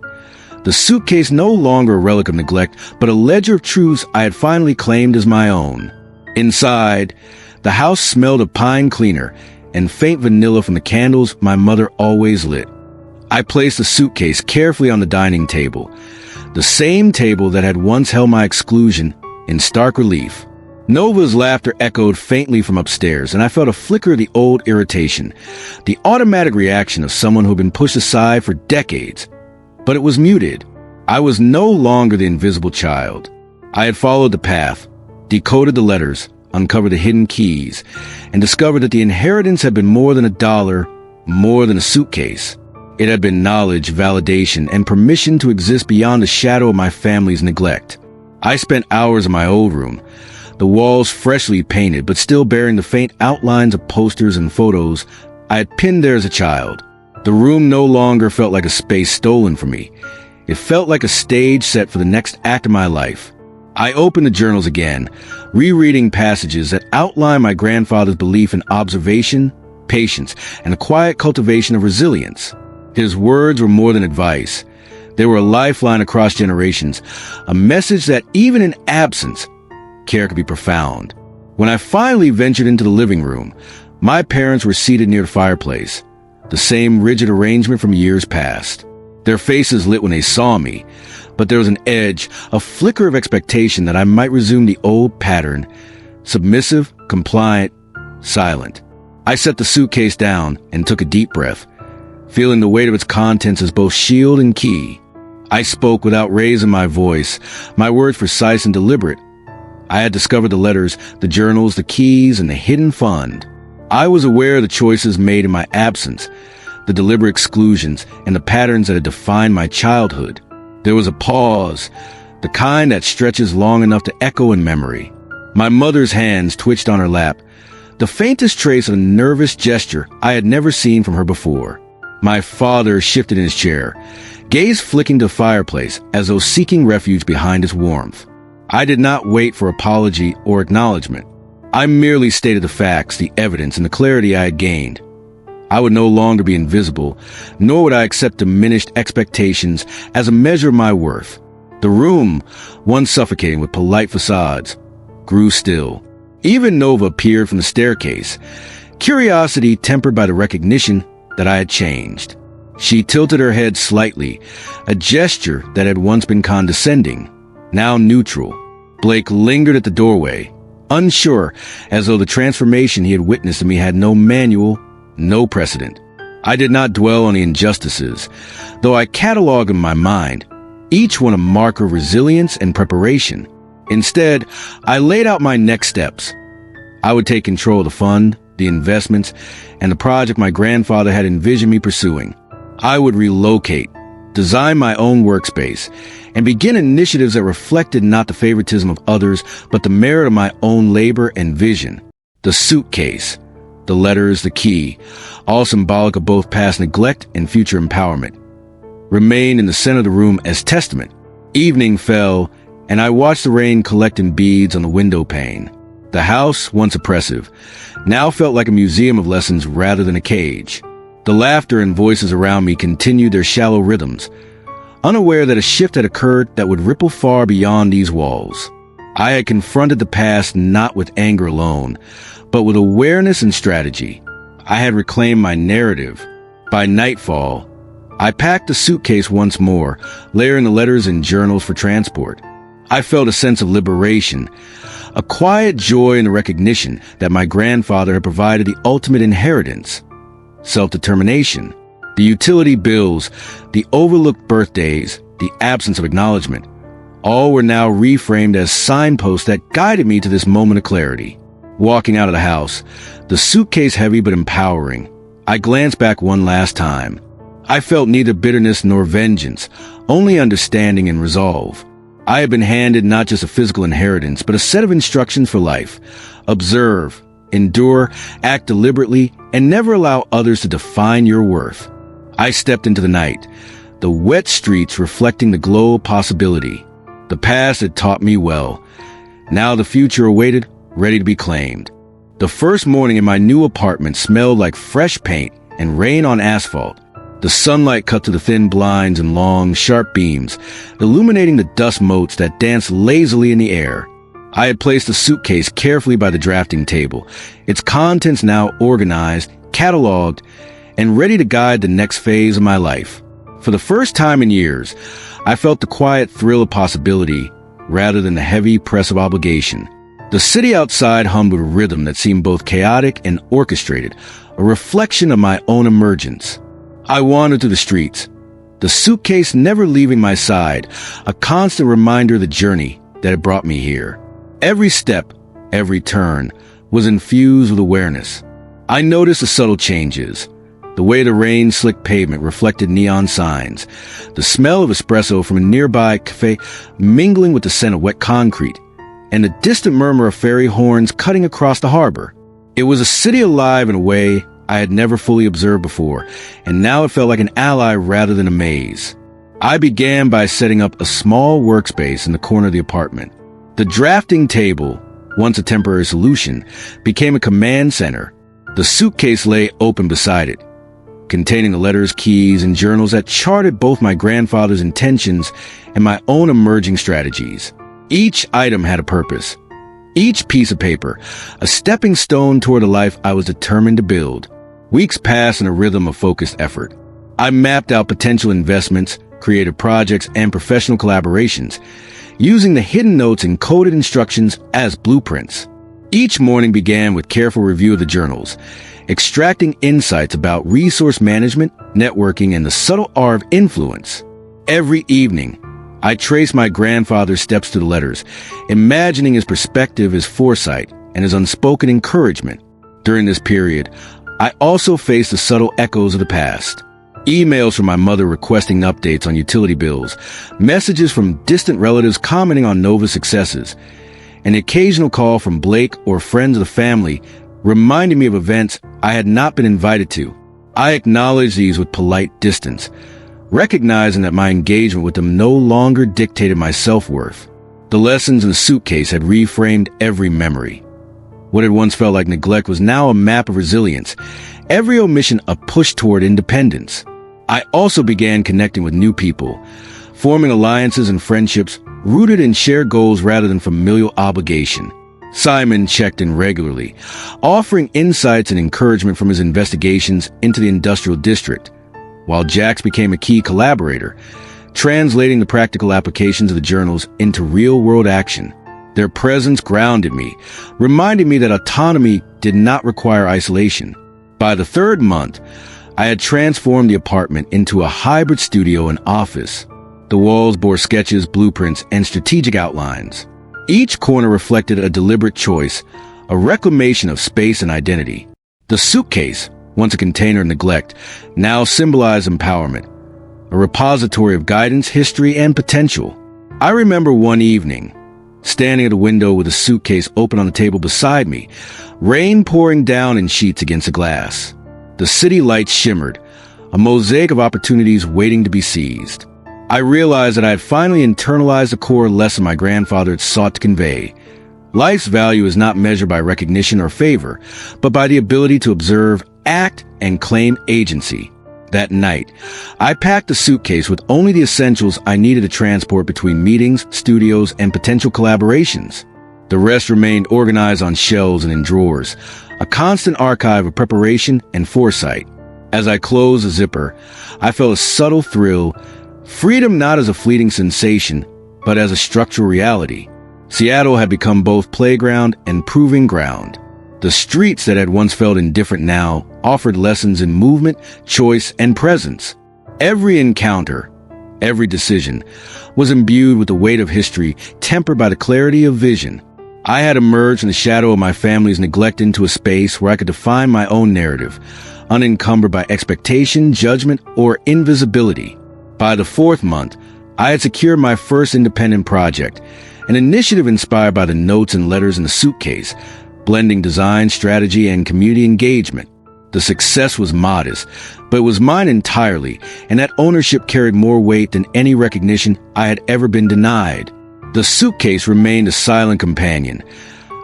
The suitcase no longer a relic of neglect, but a ledger of truths I had finally claimed as my own. Inside, the house smelled of pine cleaner and faint vanilla from the candles my mother always lit. I placed the suitcase carefully on the dining table, the same table that had once held my exclusion in stark relief. Nova's laughter echoed faintly from upstairs, and I felt a flicker of the old irritation, the automatic reaction of someone who had been pushed aside for decades. But it was muted. I was no longer the invisible child. I had followed the path, decoded the letters, uncovered the hidden keys, and discovered that the inheritance had been more than a dollar, more than a suitcase. It had been knowledge, validation, and permission to exist beyond the shadow of my family's neglect. I spent hours in my old room, the walls freshly painted but still bearing the faint outlines of posters and photos I had pinned there as a child. The room no longer felt like a space stolen from me. It felt like a stage set for the next act of my life. I opened the journals again, rereading passages that outline my grandfather's belief in observation, patience, and the quiet cultivation of resilience. His words were more than advice. They were a lifeline across generations, a message that even in absence, care could be profound. When I finally ventured into the living room, my parents were seated near the fireplace, the same rigid arrangement from years past. Their faces lit when they saw me, but there was an edge, a flicker of expectation that I might resume the old pattern, submissive, compliant, silent. I set the suitcase down and took a deep breath, feeling the weight of its contents as both shield and key. I spoke without raising my voice, my words precise and deliberate. I had discovered the letters, the journals, the keys, and the hidden fund. I was aware of the choices made in my absence, the deliberate exclusions, and the patterns that had defined my childhood. There was a pause, the kind that stretches long enough to echo in memory. My mother's hands twitched on her lap, the faintest trace of a nervous gesture I had never seen from her before. My father shifted in his chair, gaze flicking to the fireplace as though seeking refuge behind its warmth. I did not wait for apology or acknowledgement. I merely stated the facts, the evidence, and the clarity I had gained. I would no longer be invisible, nor would I accept diminished expectations as a measure of my worth. The room, once suffocating with polite facades, grew still. Even Nova appeared from the staircase, curiosity tempered by the recognition that I had changed. She tilted her head slightly, a gesture that had once been condescending, now neutral. Blake lingered at the doorway, unsure, as though the transformation he had witnessed in me had no manual, no precedent. I did not dwell on the injustices, though I cataloged in my mind, each one a marker of resilience and preparation. Instead, I laid out my next steps. I would take control of the fund, the investments, and the project my grandfather had envisioned me pursuing. I would relocate, design my own workspace, and begin initiatives that reflected not the favoritism of others, but the merit of my own labor and vision. The suitcase, the letters, the key, all symbolic of both past neglect and future empowerment, remained in the center of the room as testament. Evening fell, and I watched the rain collect in beads on the window pane. The house, once oppressive, now felt like a museum of lessons rather than a cage. The laughter and voices around me continued their shallow rhythms, unaware that a shift had occurred that would ripple far beyond these walls. I had confronted the past not with anger alone, but with awareness and strategy. I had reclaimed my narrative. By nightfall, I packed the suitcase once more, layering the letters and journals for transport. I felt a sense of liberation, a quiet joy in the recognition that my grandfather had provided the ultimate inheritance: self-determination. The utility bills, the overlooked birthdays, the absence of acknowledgement, all were now reframed as signposts that guided me to this moment of clarity. Walking out of the house, the suitcase heavy but empowering, I glanced back one last time. I felt neither bitterness nor vengeance, only understanding and resolve. I had been handed not just a physical inheritance, but a set of instructions for life. Observe, endure, act deliberately, and never allow others to define your worth. I stepped into the night, the wet streets reflecting the glow of possibility. The past had taught me well. Now the future awaited, ready to be claimed. The first morning in my new apartment smelled like fresh paint and rain on asphalt. The sunlight cut to the thin blinds in long, sharp beams, illuminating the dust motes that danced lazily in the air. I had placed the suitcase carefully by the drafting table, its contents now organized, cataloged, and ready to guide the next phase of my life. For the first time in years, I felt the quiet thrill of possibility rather than the heavy press of obligation. The city outside hummed with a rhythm that seemed both chaotic and orchestrated, a reflection of my own emergence. I wandered through the streets, the suitcase never leaving my side, a constant reminder of the journey that had brought me here. Every step, every turn, was infused with awareness. I noticed the subtle changes. The way the rain-slicked pavement reflected neon signs, the smell of espresso from a nearby cafe mingling with the scent of wet concrete, and the distant murmur of ferry horns cutting across the harbor. It was a city alive in a way I had never fully observed before, and now it felt like an ally rather than a maze. I began by setting up a small workspace in the corner of the apartment. The drafting table, once a temporary solution, became a command center. The suitcase lay open beside it, containing the letters, keys, and journals that charted both my grandfather's intentions and my own emerging strategies. Each item had a purpose. Each piece of paper, a stepping stone toward a life I was determined to build. Weeks passed in a rhythm of focused effort. I mapped out potential investments, creative projects, and professional collaborations, using the hidden notes and coded instructions as blueprints. Each morning began with careful review of the journals, extracting insights about resource management, networking, and the subtle art of influence. Every evening, I traced my grandfather's steps to the letters, imagining his perspective, his foresight, and his unspoken encouragement. During this period, I also faced the subtle echoes of the past. Emails from my mother requesting updates on utility bills, messages from distant relatives commenting on Nova's successes, an occasional call from Blake or friends of the family reminding me of events I had not been invited to. I acknowledged these with polite distance, recognizing that my engagement with them no longer dictated my self-worth. The lessons in the suitcase had reframed every memory. What had once felt like neglect was now a map of resilience, every omission a push toward independence. I also began connecting with new people, forming alliances and friendships rooted in shared goals rather than familial obligation. Simon checked in regularly, offering insights and encouragement from his investigations into the industrial district, while Jax became a key collaborator, translating the practical applications of the journals into real-world action. Their presence grounded me, reminding me that autonomy did not require isolation. By the third month, I had transformed the apartment into a hybrid studio and office. The walls bore sketches, blueprints, and strategic outlines. Each corner reflected a deliberate choice, a reclamation of space and identity. The suitcase, once a container of neglect, now symbolized empowerment, a repository of guidance, history, and potential. I remember one evening, standing at a window with a suitcase open on the table beside me, rain pouring down in sheets against the glass. The city lights shimmered, a mosaic of opportunities waiting to be seized. I realized that I had finally internalized the core lesson my grandfather had sought to convey. Life's value is not measured by recognition or favor, but by the ability to observe, act, and claim agency. That night, I packed a suitcase with only the essentials I needed to transport between meetings, studios, and potential collaborations. The rest remained organized on shelves and in drawers, a constant archive of preparation and foresight. As I closed the zipper, I felt a subtle thrill, freedom not as a fleeting sensation, but as a structural reality. Seattle had become both playground and proving ground. The streets that had once felt indifferent now offered lessons in movement, choice, and presence. Every encounter, every decision, was imbued with the weight of history, tempered by the clarity of vision. I had emerged from the shadow of my family's neglect into a space where I could define my own narrative, unencumbered by expectation, judgment, or invisibility. By the 4th month, I had secured my first independent project, an initiative inspired by the notes and letters in the suitcase, blending design, strategy, and community engagement. The success was modest, but it was mine entirely, and that ownership carried more weight than any recognition I had ever been denied. The suitcase remained a silent companion,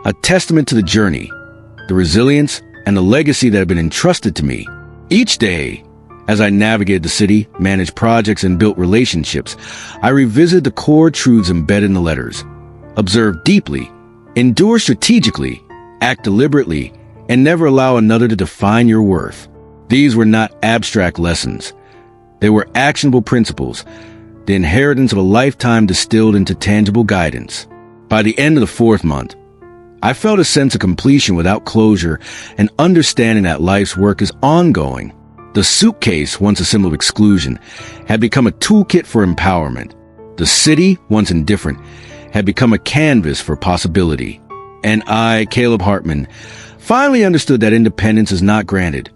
a testament to the journey, the resilience, and the legacy that had been entrusted to me. Each day, as I navigated the city, managed projects, and built relationships, I revisited the core truths embedded in the letters. Observe deeply, endure strategically, act deliberately, and never allow another to define your worth. These were not abstract lessons. They were actionable principles, the inheritance of a lifetime distilled into tangible guidance. By the end of the 4th month, I felt a sense of completion without closure and understanding that life's work is ongoing. The suitcase, once a symbol of exclusion, had become a toolkit for empowerment. The city, once indifferent, had become a canvas for possibility. And I, Caleb Hartman, finally understood that independence is not granted.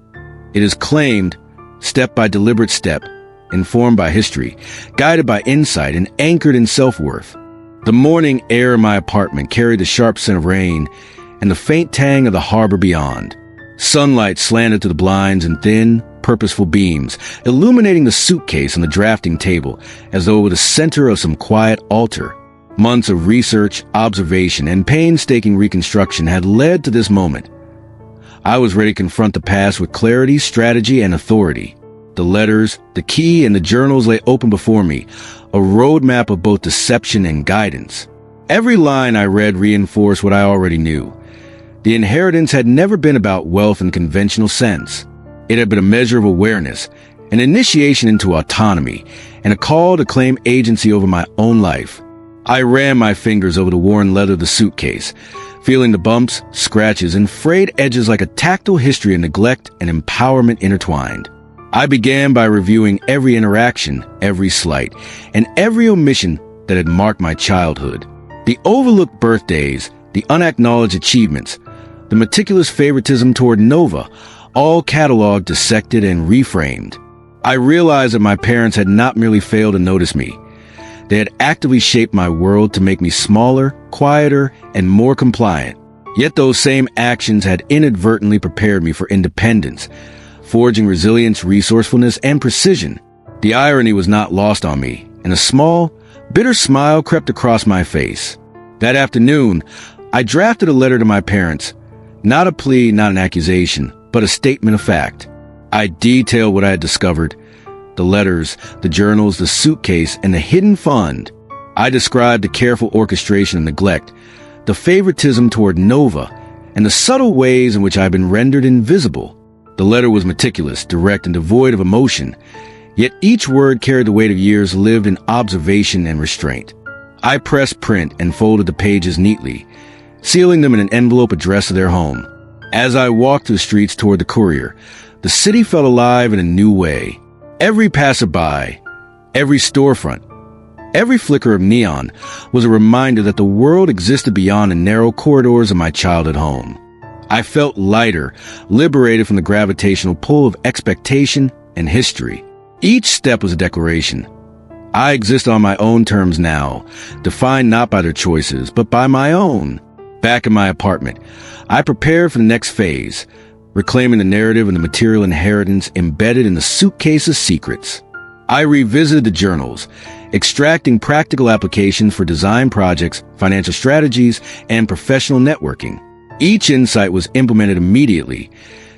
It is claimed, step by deliberate step, informed by history, guided by insight, and anchored in self-worth. The morning air in my apartment carried the sharp scent of rain and the faint tang of the harbor beyond. Sunlight slanted through the blinds in thin, purposeful beams, illuminating the suitcase on the drafting table as though it were the center of some quiet altar. Months of research, observation, and painstaking reconstruction had led to this moment. I was ready to confront the past with clarity, strategy, and authority. The letters, the key, and the journals lay open before me, a roadmap of both deception and guidance. Every line I read reinforced what I already knew. The inheritance had never been about wealth in conventional sense. It had been a measure of awareness, an initiation into autonomy, and a call to claim agency over my own life. I ran my fingers over the worn leather of the suitcase, feeling the bumps, scratches, and frayed edges like a tactile history of neglect and empowerment intertwined. I began by reviewing every interaction, every slight, and every omission that had marked my childhood. The overlooked birthdays, the unacknowledged achievements, the meticulous favoritism toward Nova, all cataloged, dissected, and reframed. I realized that my parents had not merely failed to notice me. They had actively shaped my world to make me smaller, quieter, and more compliant. Yet those same actions had inadvertently prepared me for independence, forging resilience, resourcefulness, and precision. The irony was not lost on me, and a small, bitter smile crept across my face. That afternoon, I drafted a letter to my parents, not a plea, not an accusation, but a statement of fact. I detailed what I had discovered, the letters, the journals, the suitcase, and the hidden fund. I described the careful orchestration of neglect, the favoritism toward Nova, and the subtle ways in which I had been rendered invisible. The letter was meticulous, direct, and devoid of emotion, yet each word carried the weight of years lived in observation and restraint. I pressed print and folded the pages neatly, sealing them in an envelope addressed to their home. As I walked through the streets toward the courier, the city felt alive in a new way. Every passerby, every storefront, every flicker of neon was a reminder that the world existed beyond the narrow corridors of my childhood home. I felt lighter, liberated from the gravitational pull of expectation and history. Each step was a declaration. I exist on my own terms now, defined not by their choices, but by my own. Back in my apartment, I prepared for the next phase, reclaiming the narrative and the material inheritance embedded in the suitcase's secrets. I revisited the journals, extracting practical applications for design projects, financial strategies, and professional networking. Each insight was implemented immediately,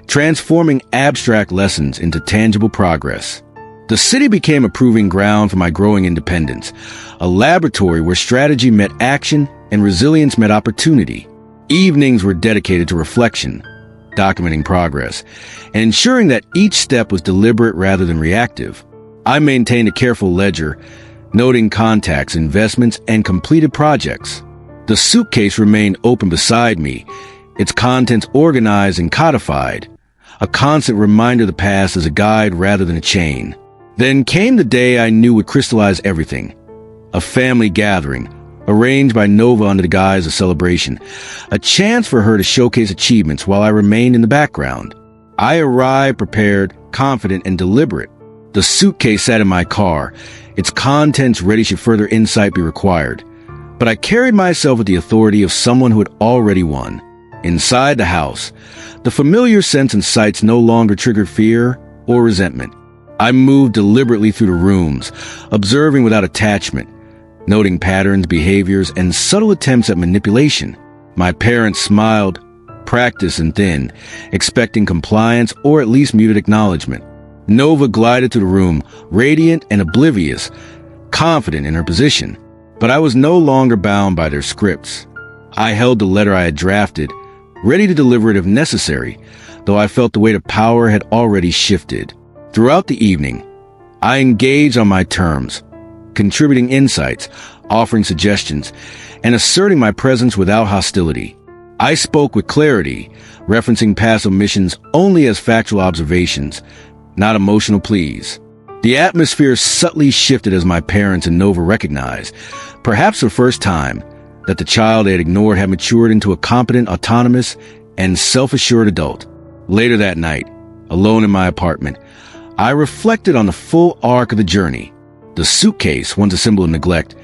transforming abstract lessons into tangible progress. The city became a proving ground for my growing independence, a laboratory where strategy met action and resilience met opportunity. Evenings were dedicated to reflection, documenting progress, and ensuring that each step was deliberate rather than reactive. I maintained a careful ledger, noting contacts, investments, and completed projects. The suitcase remained open beside me, its contents organized and codified, a constant reminder of the past as a guide rather than a chain. Then came the day I knew would crystallize everything. A family gathering, arranged by Nova under the guise of celebration, a chance for her to showcase achievements while I remained in the background. I arrived prepared, confident, and deliberate. The suitcase sat in my car, its contents ready should further insight be required. But I carried myself with the authority of someone who had already won. Inside the house, the familiar scents and sights no longer triggered fear or resentment. I moved deliberately through the rooms, observing without attachment, noting patterns, behaviors, and subtle attempts at manipulation. My parents smiled, practiced, and then, expecting compliance or at least muted acknowledgement. Nova glided through the room, radiant and oblivious, confident in her position. But I was no longer bound by their scripts. I held the letter I had drafted, ready to deliver it if necessary, though I felt the weight of power had already shifted. Throughout the evening, I engaged on my terms, contributing insights, offering suggestions, and asserting my presence without hostility. I spoke with clarity, referencing past omissions only as factual observations, not emotional pleas. The atmosphere subtly shifted as my parents and Nova recognized, perhaps for the first time, that the child they had ignored had matured into a competent, autonomous, and self-assured adult. Later that night, alone in my apartment, I reflected on the full arc of the journey. The suitcase, once a symbol of neglect,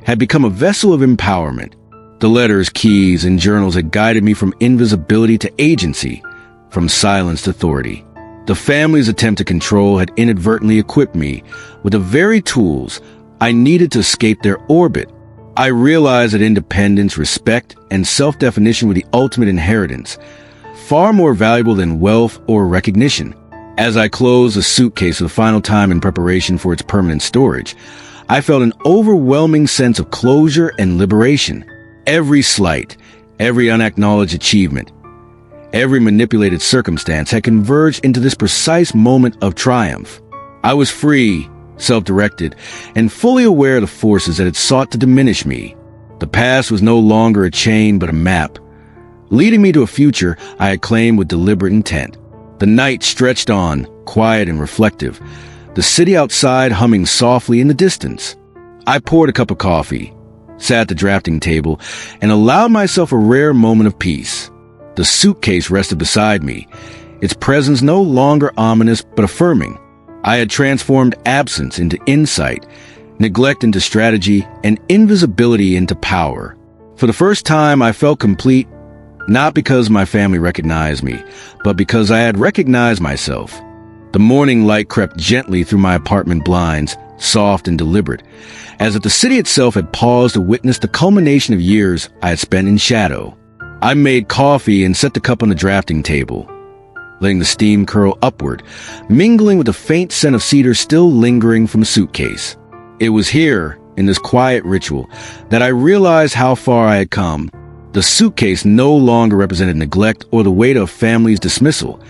had become a vessel of empowerment. The letters, keys, and journals had guided me from invisibility to agency, from silence to authority. The family's attempt to control had inadvertently equipped me with the very tools I needed to escape their orbit. I realized that independence, respect, and self-definition were the ultimate inheritance, far more valuable than wealth or recognition. As I closed the suitcase for the final time in preparation for its permanent storage, I felt an overwhelming sense of closure and liberation. Every slight, every unacknowledged achievement, every manipulated circumstance had converged into this precise moment of triumph. I was free, self-directed, and fully aware of the forces that had sought to diminish me. The past was no longer a chain but a map, leading me to a future I had claimed with deliberate intent. The night stretched on, quiet and reflective, the city outside humming softly in the distance. I poured a cup of coffee, sat at the drafting table, and allowed myself a rare moment of peace. The suitcase rested beside me, its presence no longer ominous but affirming. I had transformed absence into insight, neglect into strategy, and invisibility into power. For the first time, I felt complete, not because my family recognized me, but because I had recognized myself. The morning light crept gently through my apartment blinds, soft and deliberate, as if the city itself had paused to witness the culmination of years I had spent in shadow. I made coffee and set the cup on the drafting table, letting the steam curl upward, mingling with the faint scent of cedar still lingering from the suitcase. It was here, in this quiet ritual, that I realized how far I had come. The suitcase no longer represented neglect or the weight of family's dismissal.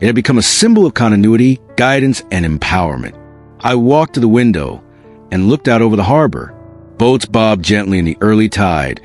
It had become a symbol of continuity, guidance, and empowerment. I walked to the window and looked out over the harbor. Boats bobbed gently in the early tide,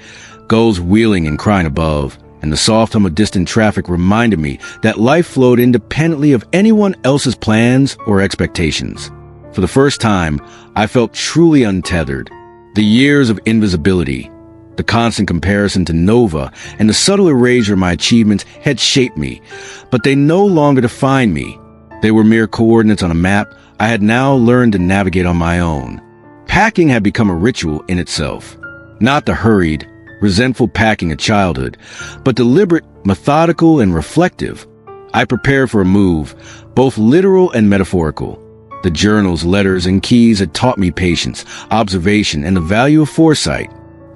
gulls wheeling and crying above, and the soft hum of distant traffic reminded me that life flowed independently of anyone else's plans or expectations. For the first time, I felt truly untethered. The years of invisibility, the constant comparison to Nova, and the subtle erasure of my achievements had shaped me, but they no longer defined me. They were mere coordinates on a map I had now learned to navigate on my own. Packing had become a ritual in itself. Not the hurried, resentful packing of childhood, but deliberate, methodical, and reflective. I prepared for a move, both literal and metaphorical. The journals, letters, and keys had taught me patience, observation, and the value of foresight.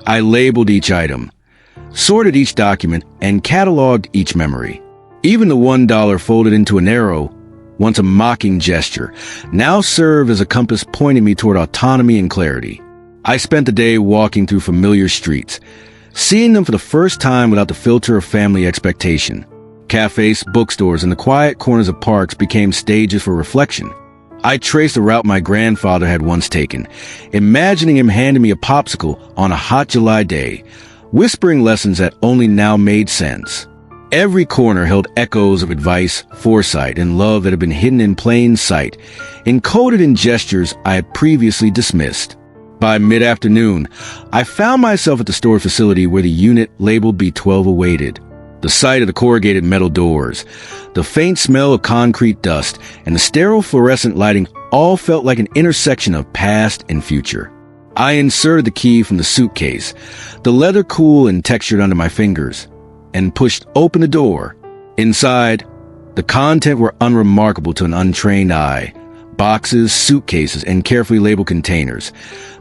I labeled each item, sorted each document, and cataloged each memory. Even the $1 folded into an arrow, once a mocking gesture, now served as a compass pointing me toward autonomy and clarity. I spent the day walking through familiar streets, seeing them for the first time without the filter of family expectation. Cafes, bookstores, and the quiet corners of parks became stages for reflection. I traced the route my grandfather had once taken, imagining him handing me a popsicle on a hot July day, whispering lessons that only now made sense. Every corner held echoes of advice, foresight, and love that had been hidden in plain sight, encoded in gestures I had previously dismissed. By mid-afternoon, I found myself at the store facility where the unit labeled B12 awaited. The sight of the corrugated metal doors, the faint smell of concrete dust, and the sterile fluorescent lighting all felt like an intersection of past and future. I inserted the key from the suitcase, the leather cool and textured under my fingers, and pushed open the door. Inside, the content were unremarkable to an untrained eye. Boxes, suitcases, and carefully labeled containers.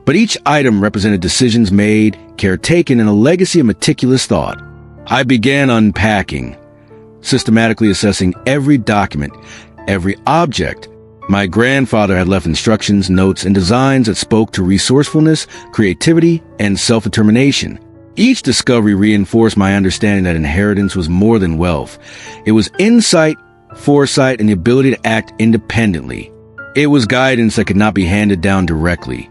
But each item represented decisions made, care taken, and a legacy of meticulous thought. I began unpacking, systematically assessing every document, every object. My grandfather had left instructions, notes, and designs that spoke to resourcefulness, creativity, and self-determination. Each discovery reinforced my understanding that inheritance was more than wealth. It was insight, foresight, and the ability to act independently. It was guidance that could not be handed down directly,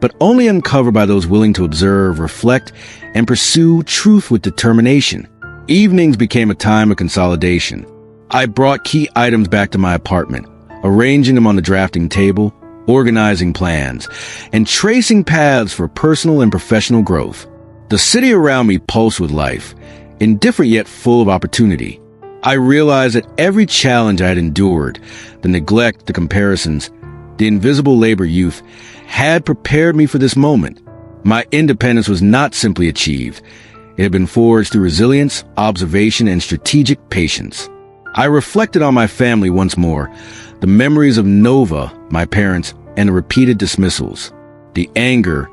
but only uncovered by those willing to observe, reflect, and pursue truth with determination. Evenings became a time of consolidation. I brought key items back to my apartment, arranging them on the drafting table, organizing plans, and tracing paths for personal and professional growth. The city around me pulsed with life, indifferent yet full of opportunity. I realized that every challenge I had endured, the neglect, the comparisons, the invisible labor youth, had prepared me for this moment. My independence was not simply achieved. It had been forged through resilience, observation, and strategic patience. I reflected on my family once more, the memories of Nova, my parents, and the repeated dismissals. The anger,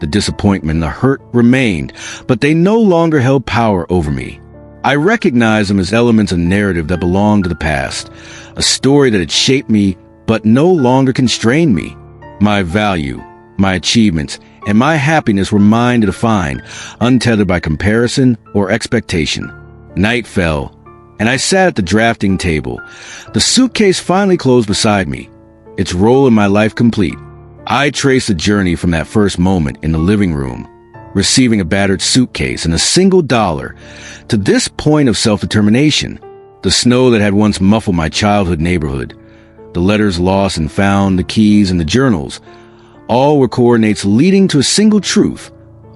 the disappointment, the hurt remained, but they no longer held power over me. I recognized them as elements of narrative that belonged to the past, a story that had shaped me but no longer constrained me. My value, my achievements, and my happiness were mine to define, untethered by comparison or expectation. Night fell, and I sat at the drafting table. The suitcase finally closed beside me, its role in my life complete. I traced the journey from that first moment in the living room, receiving a battered suitcase and a single dollar, to this point of self-determination. The snow that had once muffled my childhood neighborhood, the letters lost and found, the keys and the journals, all were coordinates leading to a single truth.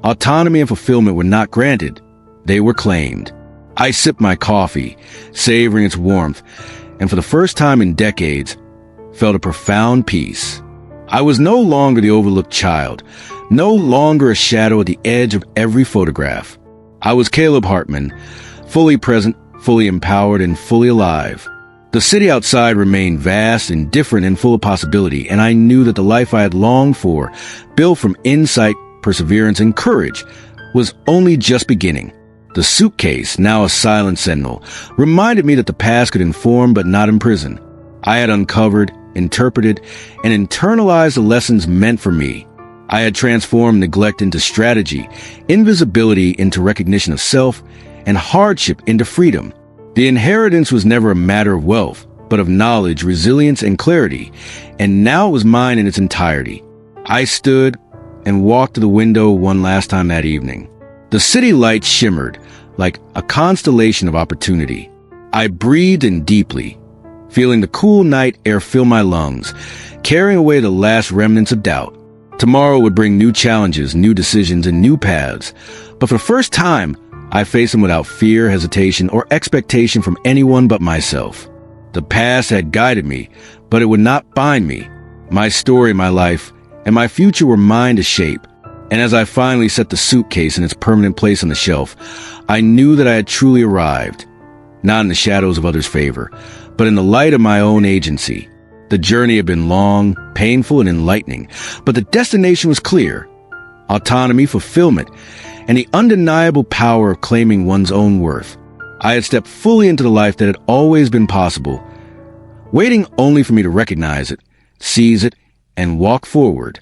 Autonomy and fulfillment were not granted, they were claimed. I sipped my coffee, savoring its warmth, and for the first time in decades, felt a profound peace. I was no longer the overlooked child, no longer a shadow at the edge of every photograph. I was Caleb Hartman, fully present, fully empowered, and fully alive. The city outside remained vast and different and full of possibility, and I knew that the life I had longed for, built from insight, perseverance, and courage, was only just beginning. The suitcase, now a silent sentinel, reminded me that the past could inform but not imprison. I had uncovered, interpreted, and internalized the lessons meant for me. I had transformed neglect into strategy, invisibility into recognition of self, and hardship into freedom. The inheritance was never a matter of wealth, but of knowledge, resilience, and clarity, and now it was mine in its entirety. I stood and walked to the window one last time that evening. The city lights shimmered like a constellation of opportunity. I breathed in deeply, feeling the cool night air fill my lungs, carrying away the last remnants of doubt. Tomorrow would bring new challenges, new decisions, and new paths, but for the first time, I faced them without fear, hesitation, or expectation from anyone but myself. The past had guided me, but it would not bind me. My story, my life, and my future were mine to shape. And as I finally set the suitcase in its permanent place on the shelf, I knew that I had truly arrived, not in the shadows of others' favor, but in the light of my own agency. The journey had been long, painful, and enlightening, but the destination was clear: autonomy, fulfillment, and the undeniable power of claiming one's own worth. I had stepped fully into the life that had always been possible, waiting only for me to recognize it, seize it, and walk forward.